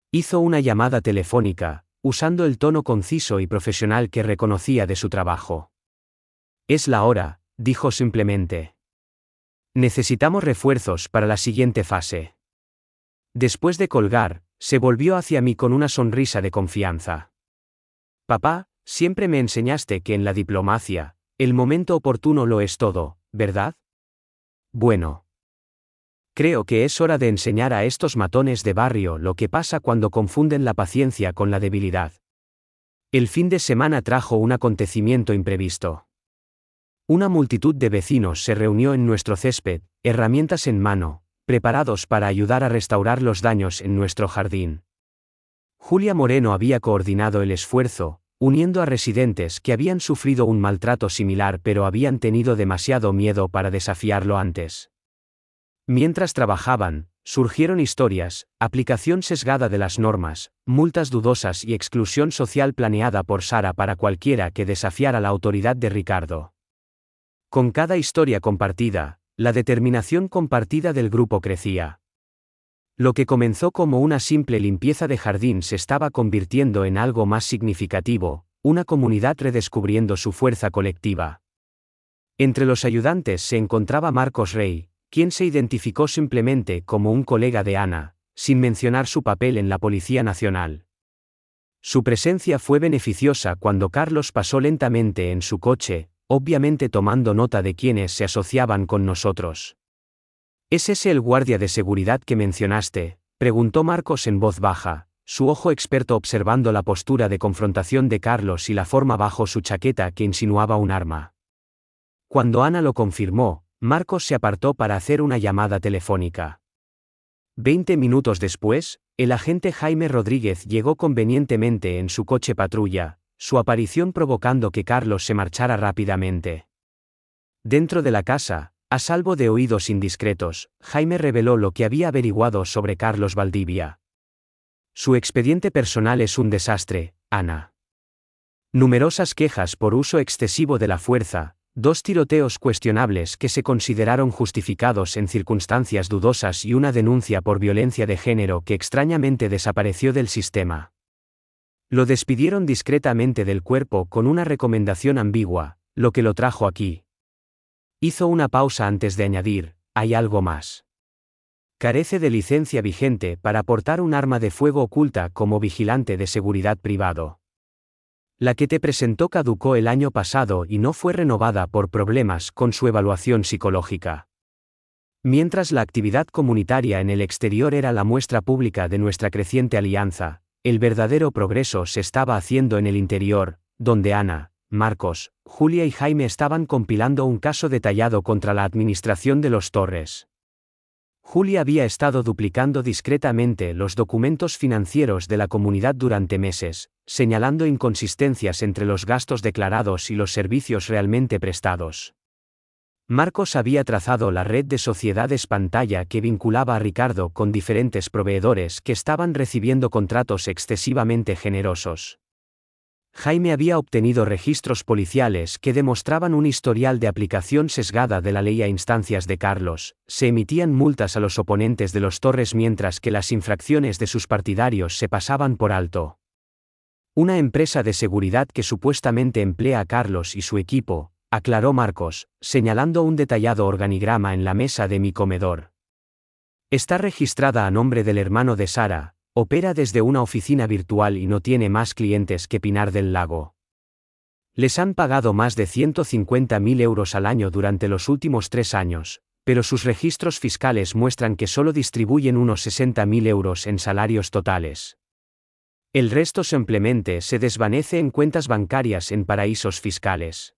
Hizo una llamada telefónica, usando el tono conciso y profesional que reconocía de su trabajo. Es la hora, dijo simplemente. Necesitamos refuerzos para la siguiente fase. Después de colgar, se volvió hacia mí con una sonrisa de confianza. Papá, siempre me enseñaste que en la diplomacia, el momento oportuno lo es todo, ¿verdad? Bueno. Creo que es hora de enseñar a estos matones de barrio lo que pasa cuando confunden la paciencia con la debilidad. El fin de semana trajo un acontecimiento imprevisto. Una multitud de vecinos se reunió en nuestro césped, herramientas en mano, preparados para ayudar a restaurar los daños en nuestro jardín. Julia Moreno había coordinado el esfuerzo, uniendo a residentes que habían sufrido un maltrato similar pero habían tenido demasiado miedo para desafiarlo antes. Mientras trabajaban, surgieron historias, aplicación sesgada de las normas, multas dudosas y exclusión social planeada por Sara para cualquiera que desafiara la autoridad de Ricardo. Con cada historia compartida, la determinación compartida del grupo crecía. Lo que comenzó como una simple limpieza de jardín se estaba convirtiendo en algo más significativo, una comunidad redescubriendo su fuerza colectiva. Entre los ayudantes se encontraba Marcos Rey, quien se identificó simplemente como un colega de Ana, sin mencionar su papel en la Policía Nacional. Su presencia fue beneficiosa cuando Carlos pasó lentamente en su coche, obviamente tomando nota de quienes se asociaban con nosotros. ¿Es ese el guardia de seguridad que mencionaste?, preguntó Marcos en voz baja, su ojo experto observando la postura de confrontación de Carlos y la forma bajo su chaqueta que insinuaba un arma. Cuando Ana lo confirmó, Marcos se apartó para hacer una llamada telefónica. 20 minutos después, el agente Jaime Rodríguez llegó convenientemente en su coche patrulla, su aparición provocando que Carlos se marchara rápidamente. Dentro de la casa, a salvo de oídos indiscretos, Jaime reveló lo que había averiguado sobre Carlos Valdivia. Su expediente personal es un desastre, Ana. Numerosas quejas por uso excesivo de la fuerza, 2 tiroteos cuestionables que se consideraron justificados en circunstancias dudosas y una denuncia por violencia de género que extrañamente desapareció del sistema. Lo despidieron discretamente del cuerpo con una recomendación ambigua, lo que lo trajo aquí. Hizo una pausa antes de añadir, hay algo más. Carece de licencia vigente para portar un arma de fuego oculta como vigilante de seguridad privado. La que te presentó caducó el año pasado y no fue renovada por problemas con su evaluación psicológica. Mientras la actividad comunitaria en el exterior era la muestra pública de nuestra creciente alianza, el verdadero progreso se estaba haciendo en el interior, donde Ana, Marcos, Julia y Jaime estaban compilando un caso detallado contra la administración de los Torres. Julia había estado duplicando discretamente los documentos financieros de la comunidad durante meses, señalando inconsistencias entre los gastos declarados y los servicios realmente prestados. Marcos había trazado la red de sociedades pantalla que vinculaba a Ricardo con diferentes proveedores que estaban recibiendo contratos excesivamente generosos. Jaime había obtenido registros policiales que demostraban un historial de aplicación sesgada de la ley a instancias de Carlos. Se emitían multas a los oponentes de los Torres mientras que las infracciones de sus partidarios se pasaban por alto. Una empresa de seguridad que supuestamente emplea a Carlos y su equipo, aclaró Marcos, señalando un detallado organigrama en la mesa de mi comedor. Está registrada a nombre del hermano de Sara. Opera desde una oficina virtual y no tiene más clientes que Pinar del Lago. Les han pagado más de 150.000 euros al año durante los últimos 3 años, pero sus registros fiscales muestran que solo distribuyen unos 60.000 euros en salarios totales. El resto simplemente se desvanece en cuentas bancarias en paraísos fiscales.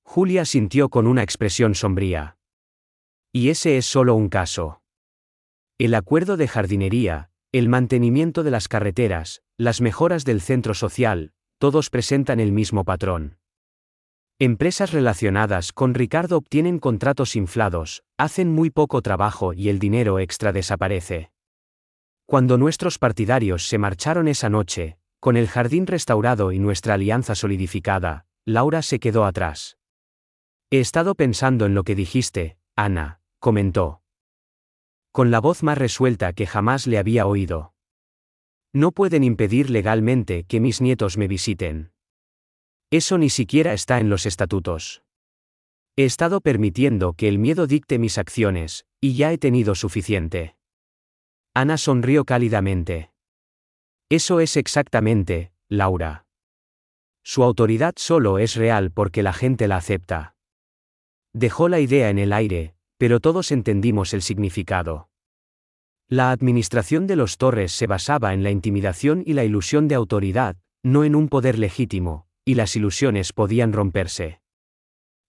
Julia sintió con una expresión sombría. Y ese es solo un caso. El acuerdo de jardinería, el mantenimiento de las carreteras, las mejoras del centro social, todos presentan el mismo patrón. Empresas relacionadas con Ricardo obtienen contratos inflados, hacen muy poco trabajo y el dinero extra desaparece. Cuando nuestros partidarios se marcharon esa noche, con el jardín restaurado y nuestra alianza solidificada, Laura se quedó atrás. He estado pensando en lo que dijiste, Ana, comentó. Con la voz más resuelta que jamás le había oído. No pueden impedir legalmente que mis nietos me visiten. Eso ni siquiera está en los estatutos. He estado permitiendo que el miedo dicte mis acciones, y ya he tenido suficiente. Ana sonrió cálidamente. Eso es exactamente, Laura. Su autoridad solo es real porque la gente la acepta. Dejó la idea en el aire, pero todos entendimos el significado. La administración de los Torres se basaba en la intimidación y la ilusión de autoridad, no en un poder legítimo, y las ilusiones podían romperse.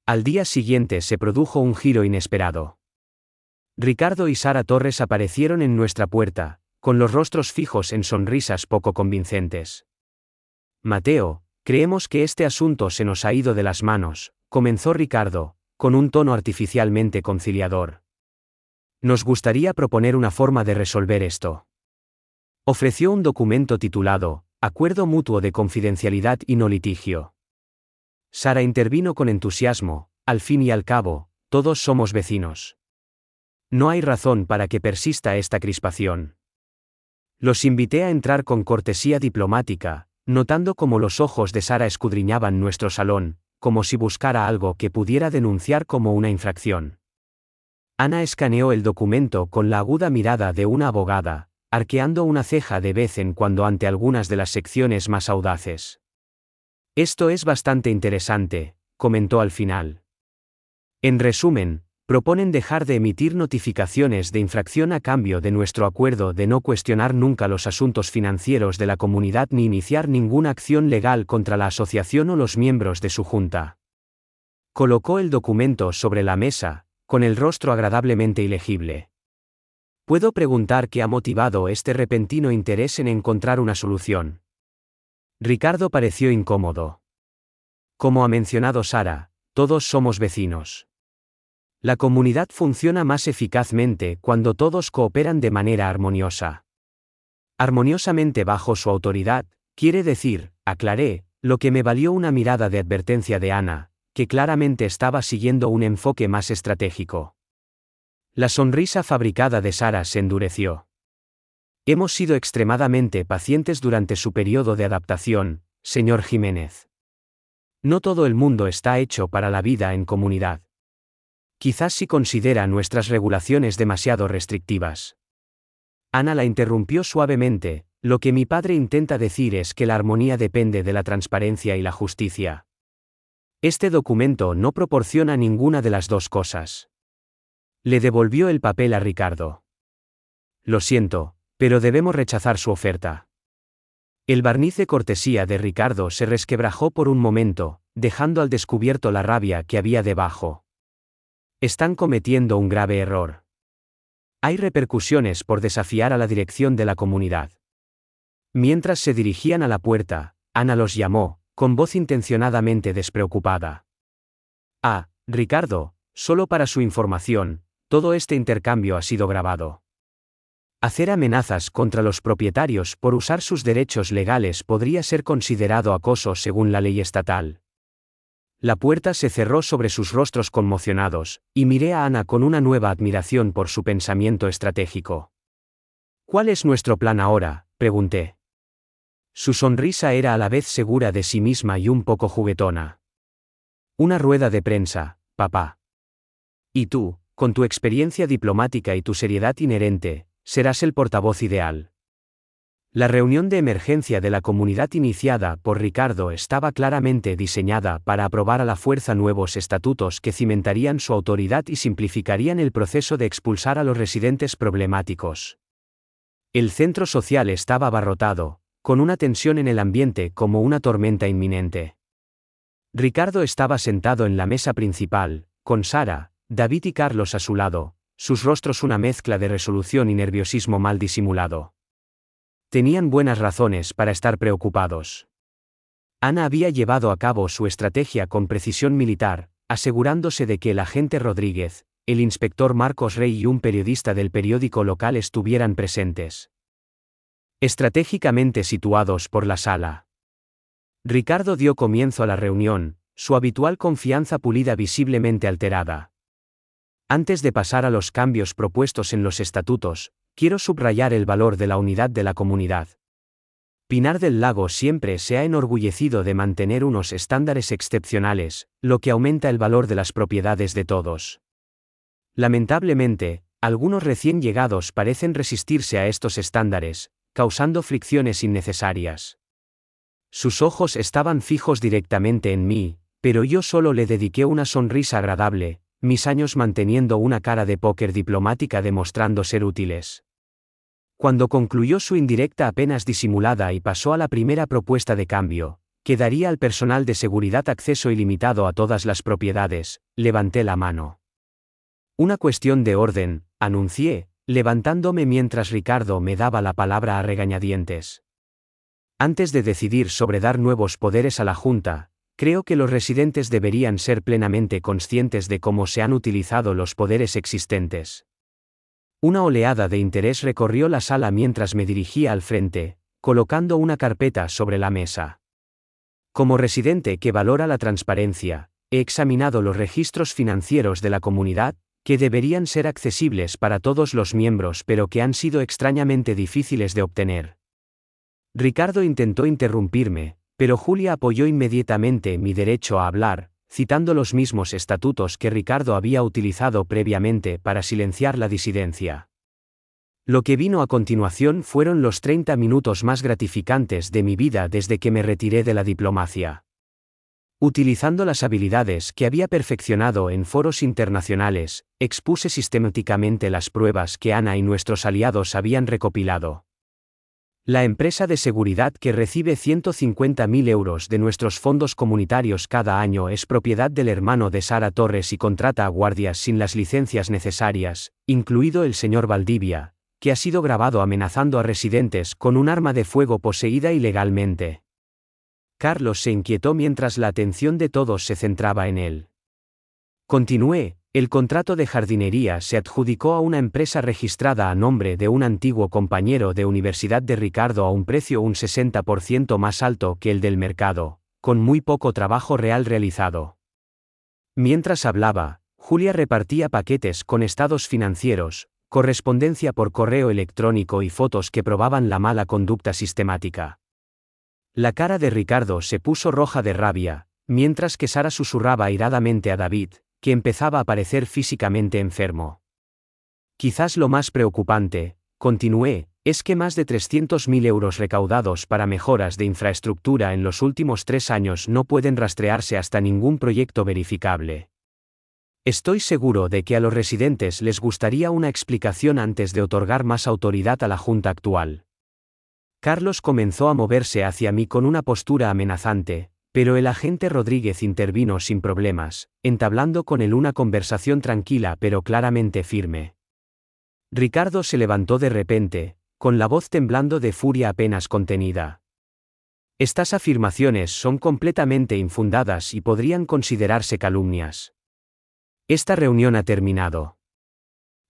Al día siguiente se produjo un giro inesperado. Ricardo y Sara Torres aparecieron en nuestra puerta, con los rostros fijos en sonrisas poco convincentes. Mateo, creemos que este asunto se nos ha ido de las manos, comenzó Ricardo, con un tono artificialmente conciliador. Nos gustaría proponer una forma de resolver esto. Ofreció un documento titulado, Acuerdo Mutuo de Confidencialidad y No Litigio. Sara intervino con entusiasmo, al fin y al cabo, todos somos vecinos. No hay razón para que persista esta crispación. Los invité a entrar con cortesía diplomática, notando cómo los ojos de Sara escudriñaban nuestro salón, como si buscara algo que pudiera denunciar como una infracción. Ana escaneó el documento con la aguda mirada de una abogada, arqueando una ceja de vez en cuando ante algunas de las secciones más audaces. Esto es bastante interesante, comentó al final. En resumen, proponen dejar de emitir notificaciones de infracción a cambio de nuestro acuerdo de no cuestionar nunca los asuntos financieros de la comunidad ni iniciar ninguna acción legal contra la asociación o los miembros de su junta. Colocó el documento sobre la mesa, con el rostro agradablemente ilegible. ¿Puedo preguntar qué ha motivado este repentino interés en encontrar una solución? Ricardo pareció incómodo. Como ha mencionado Sara, todos somos vecinos. La comunidad funciona más eficazmente cuando todos cooperan de manera armoniosa. Armoniosamente bajo su autoridad, quiere decir, aclaré, lo que me valió una mirada de advertencia de Ana, que claramente estaba siguiendo un enfoque más estratégico. La sonrisa fabricada de Sara se endureció. Hemos sido extremadamente pacientes durante su periodo de adaptación, señor Jiménez. No todo el mundo está hecho para la vida en comunidad. Quizás si considera nuestras regulaciones demasiado restrictivas. Ana la interrumpió suavemente, lo que mi padre intenta decir es que la armonía depende de la transparencia y la justicia. Este documento no proporciona ninguna de las dos cosas. Le devolvió el papel a Ricardo. Lo siento, pero debemos rechazar su oferta. El barniz de cortesía de Ricardo se resquebrajó por un momento, dejando al descubierto la rabia que había debajo. Están cometiendo un grave error. Hay repercusiones por desafiar a la dirección de la comunidad. Mientras se dirigían a la puerta, Ana los llamó, con voz intencionadamente despreocupada. Ah, Ricardo, solo para su información, todo este intercambio ha sido grabado. Hacer amenazas contra los propietarios por usar sus derechos legales podría ser considerado acoso según la ley estatal. La puerta se cerró sobre sus rostros conmocionados, y miré a Ana con una nueva admiración por su pensamiento estratégico. ¿Cuál es nuestro plan ahora?, pregunté. Su sonrisa era a la vez segura de sí misma y un poco juguetona. Una rueda de prensa, papá. Y tú, con tu experiencia diplomática y tu seriedad inherente, serás el portavoz ideal. La reunión de emergencia de la comunidad iniciada por Ricardo estaba claramente diseñada para aprobar a la fuerza nuevos estatutos que cimentarían su autoridad y simplificarían el proceso de expulsar a los residentes problemáticos. El centro social estaba abarrotado, con una tensión en el ambiente como una tormenta inminente. Ricardo estaba sentado en la mesa principal, con Sara, David y Carlos a su lado, sus rostros una mezcla de resolución y nerviosismo mal disimulado. Tenían buenas razones para estar preocupados. Ana había llevado a cabo su estrategia con precisión militar, asegurándose de que el agente Rodríguez, el inspector Marcos Rey y un periodista del periódico local estuvieran presentes. Estratégicamente situados por la sala. Ricardo dio comienzo a la reunión, su habitual confianza pulida visiblemente alterada. Antes de pasar a los cambios propuestos en los estatutos, quiero subrayar el valor de la unidad de la comunidad. Pinar del Lago siempre se ha enorgullecido de mantener unos estándares excepcionales, lo que aumenta el valor de las propiedades de todos. Lamentablemente, algunos recién llegados parecen resistirse a estos estándares, causando fricciones innecesarias. Sus ojos estaban fijos directamente en mí, pero yo solo le dediqué una sonrisa agradable, mis años manteniendo una cara de póker diplomática demostrando ser útiles. Cuando concluyó su indirecta apenas disimulada y pasó a la primera propuesta de cambio, que daría al personal de seguridad acceso ilimitado a todas las propiedades, levanté la mano. Una cuestión de orden, anuncié, levantándome mientras Ricardo me daba la palabra a regañadientes. Antes de decidir sobre dar nuevos poderes a la Junta, creo que los residentes deberían ser plenamente conscientes de cómo se han utilizado los poderes existentes. Una oleada de interés recorrió la sala mientras me dirigía al frente, colocando una carpeta sobre la mesa. Como residente que valora la transparencia, he examinado los registros financieros de la comunidad, que deberían ser accesibles para todos los miembros pero que han sido extrañamente difíciles de obtener. Ricardo intentó interrumpirme, pero Julia apoyó inmediatamente mi derecho a hablar, citando los mismos estatutos que Ricardo había utilizado previamente para silenciar la disidencia. Lo que vino a continuación fueron los 30 minutos más gratificantes de mi vida desde que me retiré de la diplomacia. Utilizando las habilidades que había perfeccionado en foros internacionales, expuse sistemáticamente las pruebas que Ana y nuestros aliados habían recopilado. La empresa de seguridad que recibe 150.000 euros de nuestros fondos comunitarios cada año es propiedad del hermano de Sara Torres y contrata a guardias sin las licencias necesarias, incluido el señor Valdivia, que ha sido grabado amenazando a residentes con un arma de fuego poseída ilegalmente. Carlos se inquietó mientras la atención de todos se centraba en él. Continué, El contrato de jardinería se adjudicó a una empresa registrada a nombre de un antiguo compañero de universidad de Ricardo a un precio un 60% más alto que el del mercado, con muy poco trabajo real realizado. Mientras hablaba, Julia repartía paquetes con estados financieros, correspondencia por correo electrónico y fotos que probaban la mala conducta sistemática. La cara de Ricardo se puso roja de rabia, mientras que Sara susurraba airadamente a David, que empezaba a parecer físicamente enfermo. Quizás lo más preocupante, continué, es que más de 300.000 euros recaudados para mejoras de infraestructura en los últimos 3 años no pueden rastrearse hasta ningún proyecto verificable. Estoy seguro de que a los residentes les gustaría una explicación antes de otorgar más autoridad a la Junta actual. Carlos comenzó a moverse hacia mí con una postura amenazante, pero el agente Rodríguez intervino sin problemas, entablando con él una conversación tranquila pero claramente firme. Ricardo se levantó de repente, con la voz temblando de furia apenas contenida. Estas afirmaciones son completamente infundadas y podrían considerarse calumnias. Esta reunión ha terminado.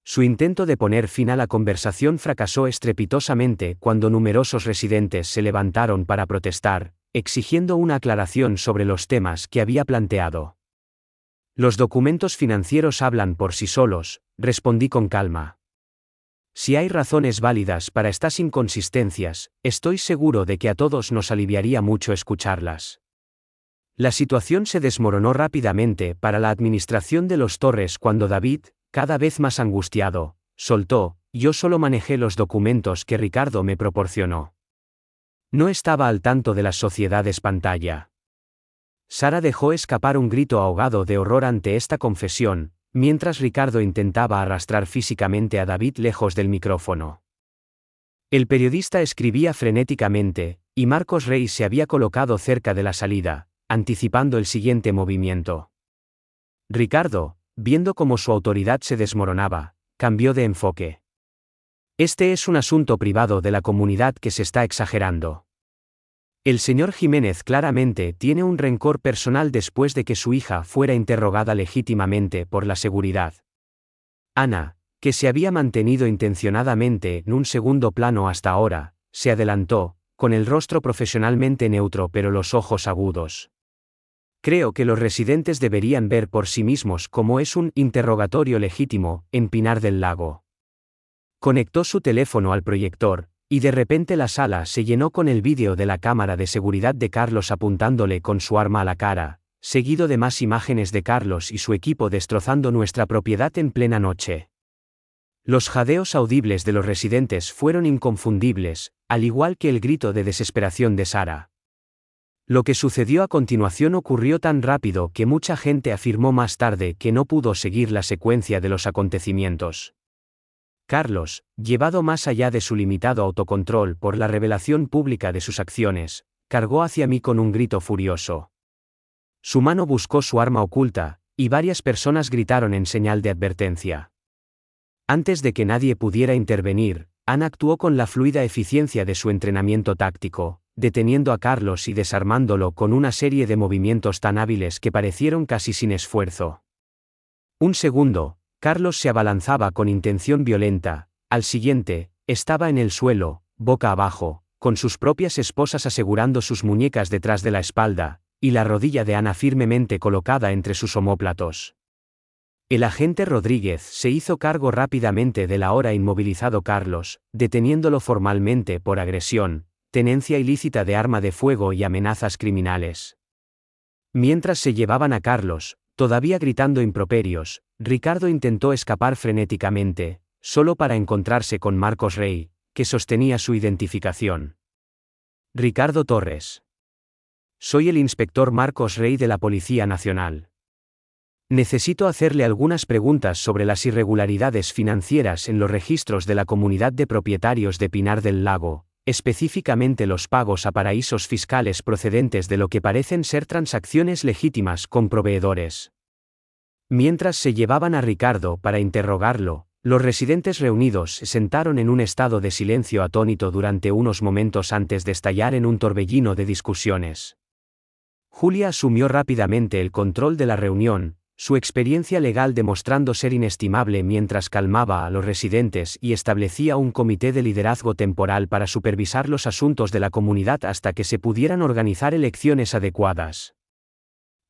Su intento de poner fin a la conversación fracasó estrepitosamente cuando numerosos residentes se levantaron para protestar, exigiendo una aclaración sobre los temas que había planteado. Los documentos financieros hablan por sí solos, respondí con calma. Si hay razones válidas para estas inconsistencias, estoy seguro de que a todos nos aliviaría mucho escucharlas. La situación se desmoronó rápidamente para la administración de los Torres cuando David, cada vez más angustiado, soltó: yo solo manejé los documentos que Ricardo me proporcionó. No estaba al tanto de las sociedades pantalla. Sara dejó escapar un grito ahogado de horror ante esta confesión, mientras Ricardo intentaba arrastrar físicamente a David lejos del micrófono. El periodista escribía frenéticamente, y Marcos Rey se había colocado cerca de la salida, anticipando el siguiente movimiento. Ricardo, viendo cómo su autoridad se desmoronaba, cambió de enfoque. Este es un asunto privado de la comunidad que se está exagerando. El señor Jiménez claramente tiene un rencor personal después de que su hija fuera interrogada legítimamente por la seguridad. Ana, que se había mantenido intencionadamente en un segundo plano hasta ahora, se adelantó, con el rostro profesionalmente neutro pero los ojos agudos. Creo que los residentes deberían ver por sí mismos cómo es un interrogatorio legítimo en Pinar del Lago. Conectó su teléfono al proyector, y de repente la sala se llenó con el vídeo de la cámara de seguridad de Carlos apuntándole con su arma a la cara, seguido de más imágenes de Carlos y su equipo destrozando nuestra propiedad en plena noche. Los jadeos audibles de los residentes fueron inconfundibles, al igual que el grito de desesperación de Sara. Lo que sucedió a continuación ocurrió tan rápido que mucha gente afirmó más tarde que no pudo seguir la secuencia de los acontecimientos. Carlos, llevado más allá de su limitado autocontrol por la revelación pública de sus acciones, cargó hacia mí con un grito furioso. Su mano buscó su arma oculta, y varias personas gritaron en señal de advertencia. Antes de que nadie pudiera intervenir, Ana actuó con la fluida eficiencia de su entrenamiento táctico, deteniendo a Carlos y desarmándolo con una serie de movimientos tan hábiles que parecieron casi sin esfuerzo. Un segundo, Carlos se abalanzaba con intención violenta, al siguiente, estaba en el suelo, boca abajo, con sus propias esposas asegurando sus muñecas detrás de la espalda, y la rodilla de Ana firmemente colocada entre sus omóplatos. El agente Rodríguez se hizo cargo rápidamente del ahora inmovilizado Carlos, deteniéndolo formalmente por agresión, tenencia ilícita de arma de fuego y amenazas criminales. Mientras se llevaban a Carlos, todavía gritando improperios, Ricardo intentó escapar frenéticamente, solo para encontrarse con Marcos Rey, que sostenía su identificación. Ricardo Torres. Soy el inspector Marcos Rey de la Policía Nacional. Necesito hacerle algunas preguntas sobre las irregularidades financieras en los registros de la comunidad de propietarios de Pinar del Lago, específicamente los pagos a paraísos fiscales procedentes de lo que parecen ser transacciones legítimas con proveedores. Mientras se llevaban a Ricardo para interrogarlo, los residentes reunidos se sentaron en un estado de silencio atónito durante unos momentos antes de estallar en un torbellino de discusiones. Julia asumió rápidamente el control de la reunión, su experiencia legal demostrando ser inestimable mientras calmaba a los residentes y establecía un comité de liderazgo temporal para supervisar los asuntos de la comunidad hasta que se pudieran organizar elecciones adecuadas.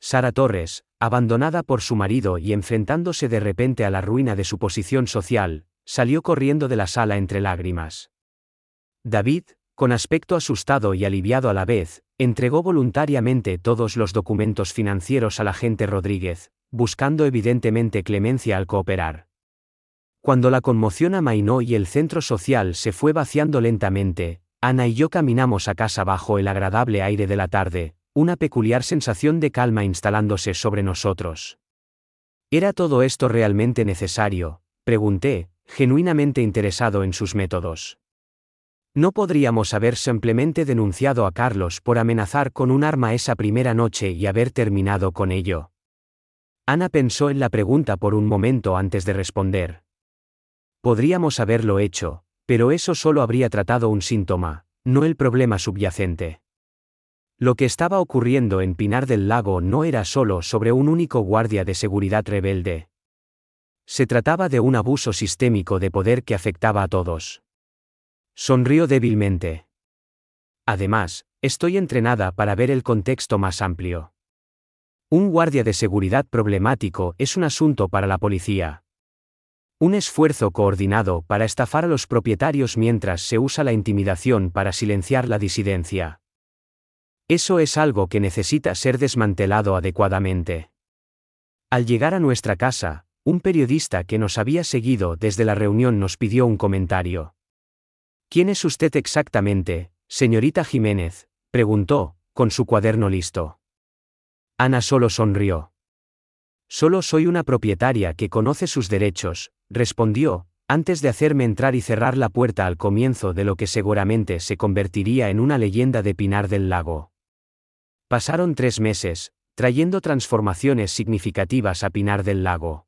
Sara Torres, abandonada por su marido y enfrentándose de repente a la ruina de su posición social, salió corriendo de la sala entre lágrimas. David, con aspecto asustado y aliviado a la vez, entregó voluntariamente todos los documentos financieros al agente Rodríguez, buscando evidentemente clemencia al cooperar. Cuando la conmoción amainó y el centro social se fue vaciando lentamente, Ana y yo caminamos a casa bajo el agradable aire de la tarde, una peculiar sensación de calma instalándose sobre nosotros. ¿Era todo esto realmente necesario?, pregunté, genuinamente interesado en sus métodos. ¿No podríamos haber simplemente denunciado a Carlos por amenazar con un arma esa primera noche y haber terminado con ello? Ana pensó en la pregunta por un momento antes de responder. Podríamos haberlo hecho, pero eso solo habría tratado un síntoma, no el problema subyacente. Lo que estaba ocurriendo en Pinar del Lago no era solo sobre un único guardia de seguridad rebelde. Se trataba de un abuso sistémico de poder que afectaba a todos. Sonrió débilmente. Además, estoy entrenada para ver el contexto más amplio. Un guardia de seguridad problemático es un asunto para la policía. Un esfuerzo coordinado para estafar a los propietarios mientras se usa la intimidación para silenciar la disidencia. Eso es algo que necesita ser desmantelado adecuadamente. Al llegar a nuestra casa, un periodista que nos había seguido desde la reunión nos pidió un comentario. ¿Quién es usted exactamente, señorita Jiménez?, preguntó, con su cuaderno listo. Ana solo sonrió. Solo soy una propietaria que conoce sus derechos, respondió, antes de hacerme entrar y cerrar la puerta al comienzo de lo que seguramente se convertiría en una leyenda de Pinar del Lago. Pasaron 3 meses, trayendo transformaciones significativas a Pinar del Lago.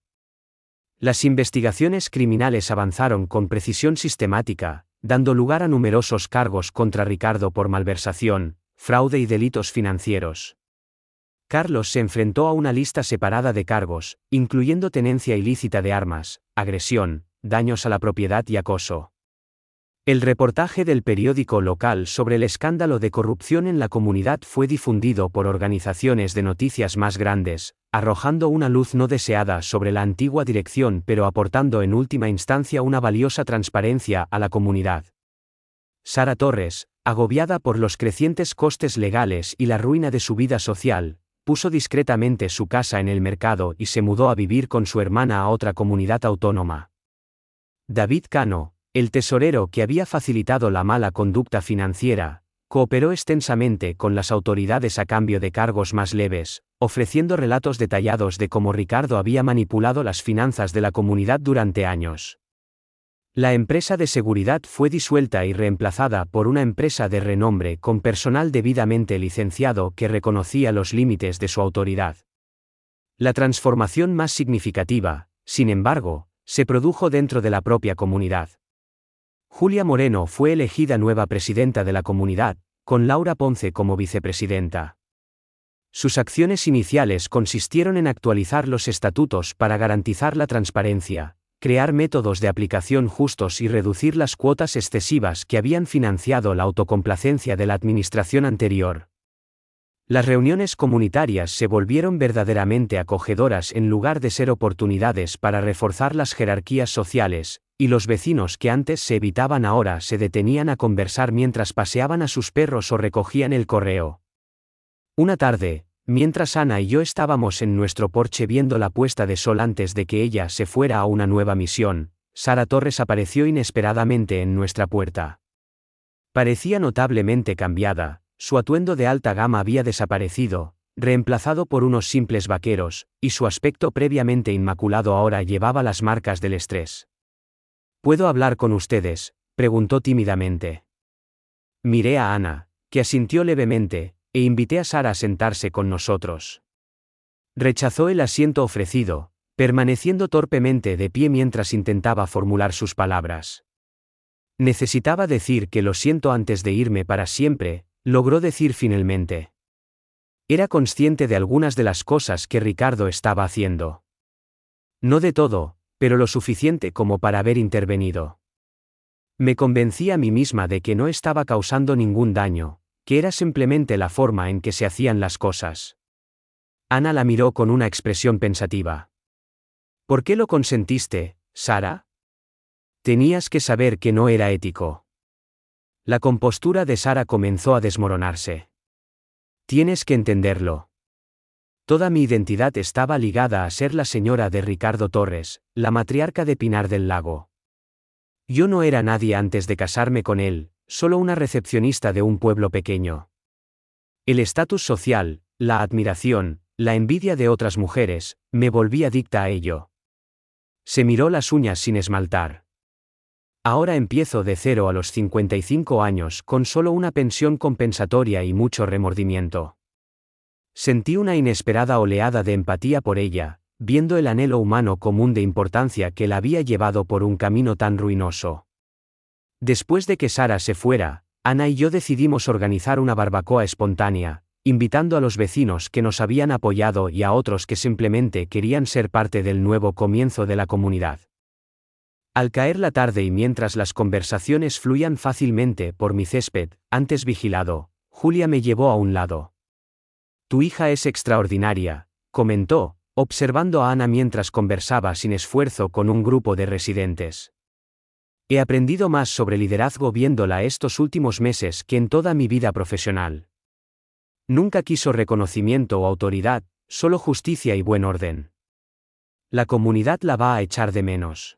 Las investigaciones criminales avanzaron con precisión sistemática, dando lugar a numerosos cargos contra Ricardo por malversación, fraude y delitos financieros. Carlos se enfrentó a una lista separada de cargos, incluyendo tenencia ilícita de armas, agresión, daños a la propiedad y acoso. El reportaje del periódico local sobre el escándalo de corrupción en la comunidad fue difundido por organizaciones de noticias más grandes, arrojando una luz no deseada sobre la antigua dirección pero aportando en última instancia una valiosa transparencia a la comunidad. Sara Torres, agobiada por los crecientes costes legales y la ruina de su vida social, puso discretamente su casa en el mercado y se mudó a vivir con su hermana a otra comunidad autónoma. David Cano, el tesorero que había facilitado la mala conducta financiera, cooperó extensamente con las autoridades a cambio de cargos más leves, ofreciendo relatos detallados de cómo Ricardo había manipulado las finanzas de la comunidad durante años. La empresa de seguridad fue disuelta y reemplazada por una empresa de renombre con personal debidamente licenciado que reconocía los límites de su autoridad. La transformación más significativa, sin embargo, se produjo dentro de la propia comunidad. Julia Moreno fue elegida nueva presidenta de la comunidad, con Laura Ponce como vicepresidenta. Sus acciones iniciales consistieron en actualizar los estatutos para garantizar la transparencia, crear métodos de aplicación justos y reducir las cuotas excesivas que habían financiado la autocomplacencia de la administración anterior. Las reuniones comunitarias se volvieron verdaderamente acogedoras en lugar de ser oportunidades para reforzar las jerarquías sociales, y los vecinos que antes se evitaban ahora se detenían a conversar mientras paseaban a sus perros o recogían el correo. Una tarde, mientras Ana y yo estábamos en nuestro porche viendo la puesta de sol antes de que ella se fuera a una nueva misión, Sara Torres apareció inesperadamente en nuestra puerta. Parecía notablemente cambiada, su atuendo de alta gama había desaparecido, reemplazado por unos simples vaqueros, y su aspecto previamente inmaculado ahora llevaba las marcas del estrés. ¿Puedo hablar con ustedes?, preguntó tímidamente. Miré a Ana, que asintió levemente, e invité a Sara a sentarse con nosotros. Rechazó el asiento ofrecido, permaneciendo torpemente de pie mientras intentaba formular sus palabras. Necesitaba decir que lo siento antes de irme para siempre, logró decir finalmente. Era consciente de algunas de las cosas que Ricardo estaba haciendo. No de todo, pero lo suficiente como para haber intervenido. Me convencí a mí misma de que no estaba causando ningún daño, que era simplemente la forma en que se hacían las cosas. Ana la miró con una expresión pensativa. ¿Por qué lo consentiste, Sara? Tenías que saber que no era ético. La compostura de Sara comenzó a desmoronarse. Tienes que entenderlo. Toda mi identidad estaba ligada a ser la señora de Ricardo Torres, la matriarca de Pinar del Lago. Yo no era nadie antes de casarme con él, solo una recepcionista de un pueblo pequeño. El estatus social, la admiración, la envidia de otras mujeres, me volví adicta a ello. Se miró las uñas sin esmaltar. Ahora empiezo de cero a los 55 años con solo una pensión compensatoria y mucho remordimiento. Sentí una inesperada oleada de empatía por ella, viendo el anhelo humano común de importancia que la había llevado por un camino tan ruinoso. Después de que Sara se fuera, Ana y yo decidimos organizar una barbacoa espontánea, invitando a los vecinos que nos habían apoyado y a otros que simplemente querían ser parte del nuevo comienzo de la comunidad. Al caer la tarde y mientras las conversaciones fluían fácilmente por mi césped, antes vigilado, Julia me llevó a un lado. Tu hija es extraordinaria, comentó, observando a Ana mientras conversaba sin esfuerzo con un grupo de residentes. He aprendido más sobre liderazgo viéndola estos últimos meses que en toda mi vida profesional. Nunca quiso reconocimiento o autoridad, solo justicia y buen orden. La comunidad la va a echar de menos.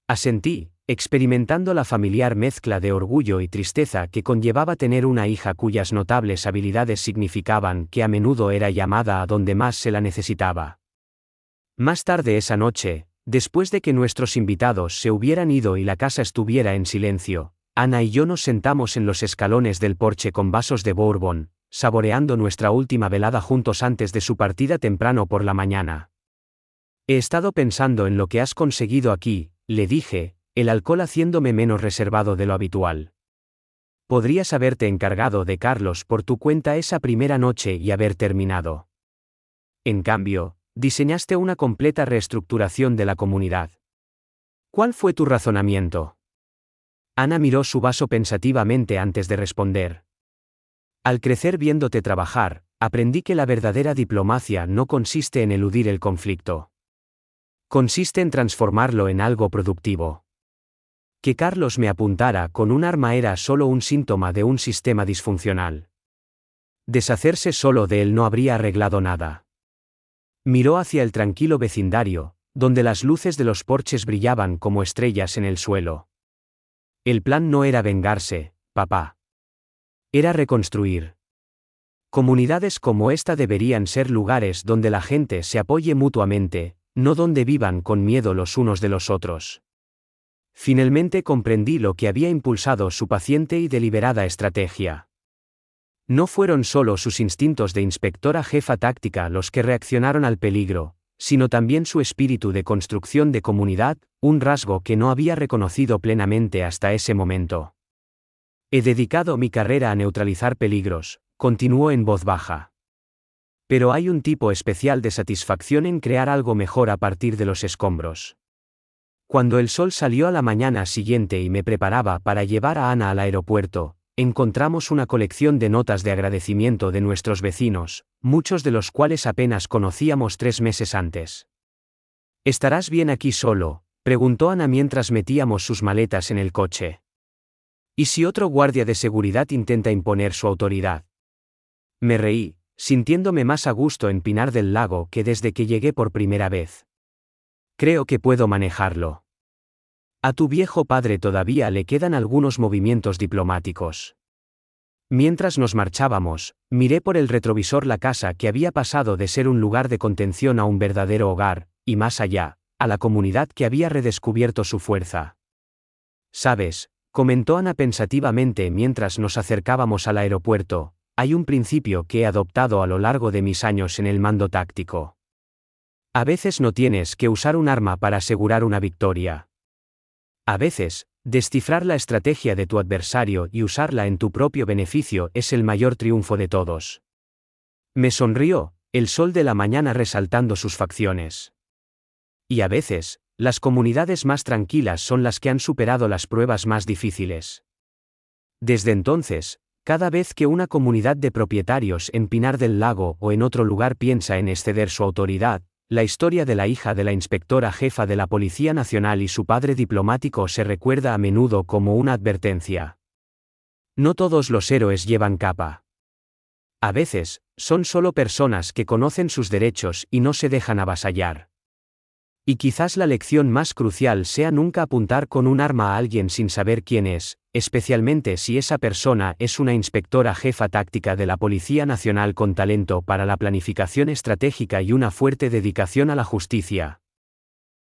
Asentí, experimentando la familiar mezcla de orgullo y tristeza que conllevaba tener una hija cuyas notables habilidades significaban que a menudo era llamada a donde más se la necesitaba. Más tarde esa noche, después de que nuestros invitados se hubieran ido y la casa estuviera en silencio, Ana y yo nos sentamos en los escalones del porche con vasos de bourbon, saboreando nuestra última velada juntos antes de su partida temprano por la mañana. He estado pensando en lo que has conseguido aquí, le dije, el alcohol haciéndome menos reservado de lo habitual. Podrías haberte encargado de Carlos por tu cuenta esa primera noche y haber terminado. En cambio, diseñaste una completa reestructuración de la comunidad. ¿Cuál fue tu razonamiento? Ana miró su vaso pensativamente antes de responder. Al crecer viéndote trabajar, aprendí que la verdadera diplomacia no consiste en eludir el conflicto. Consiste en transformarlo en algo productivo. Que Carlos me apuntara con un arma era solo un síntoma de un sistema disfuncional. Deshacerse solo de él no habría arreglado nada. Miró hacia el tranquilo vecindario, donde las luces de los porches brillaban como estrellas en el suelo. El plan no era vengarse, papá. Era reconstruir. Comunidades como esta deberían ser lugares donde la gente se apoye mutuamente, no donde vivan con miedo los unos de los otros. Finalmente comprendí lo que había impulsado su paciente y deliberada estrategia. No fueron solo sus instintos de inspectora jefa táctica los que reaccionaron al peligro, sino también su espíritu de construcción de comunidad, un rasgo que no había reconocido plenamente hasta ese momento. He dedicado mi carrera a neutralizar peligros, continuó en voz baja. Pero hay un tipo especial de satisfacción en crear algo mejor a partir de los escombros. Cuando el sol salió a la mañana siguiente y me preparaba para llevar a Ana al aeropuerto, encontramos una colección de notas de agradecimiento de nuestros vecinos, muchos de los cuales apenas conocíamos 3 meses antes. ¿Estarás bien aquí solo?, preguntó Ana mientras metíamos sus maletas en el coche. ¿Y si otro guardia de seguridad intenta imponer su autoridad? Me reí, sintiéndome más a gusto en Pinar del Lago que desde que llegué por primera vez. Creo que puedo manejarlo. A tu viejo padre todavía le quedan algunos movimientos diplomáticos. Mientras nos marchábamos, miré por el retrovisor la casa que había pasado de ser un lugar de contención a un verdadero hogar, y más allá, a la comunidad que había redescubierto su fuerza. ¿Sabes?, comentó Ana pensativamente mientras nos acercábamos al aeropuerto, hay un principio que he adoptado a lo largo de mis años en el mando táctico. A veces no tienes que usar un arma para asegurar una victoria. A veces, descifrar la estrategia de tu adversario y usarla en tu propio beneficio es el mayor triunfo de todos. Me sonrió, el sol de la mañana resaltando sus facciones. Y a veces, las comunidades más tranquilas son las que han superado las pruebas más difíciles. Desde entonces, cada vez que una comunidad de propietarios en Pinar del Lago o en otro lugar piensa en exceder su autoridad, la historia de la hija de la inspectora jefa de la Policía Nacional y su padre diplomático se recuerda a menudo como una advertencia. No todos los héroes llevan capa. A veces, son solo personas que conocen sus derechos y no se dejan avasallar. Y quizás la lección más crucial sea nunca apuntar con un arma a alguien sin saber quién es, especialmente si esa persona es una inspectora jefa táctica de la Policía Nacional con talento para la planificación estratégica y una fuerte dedicación a la justicia.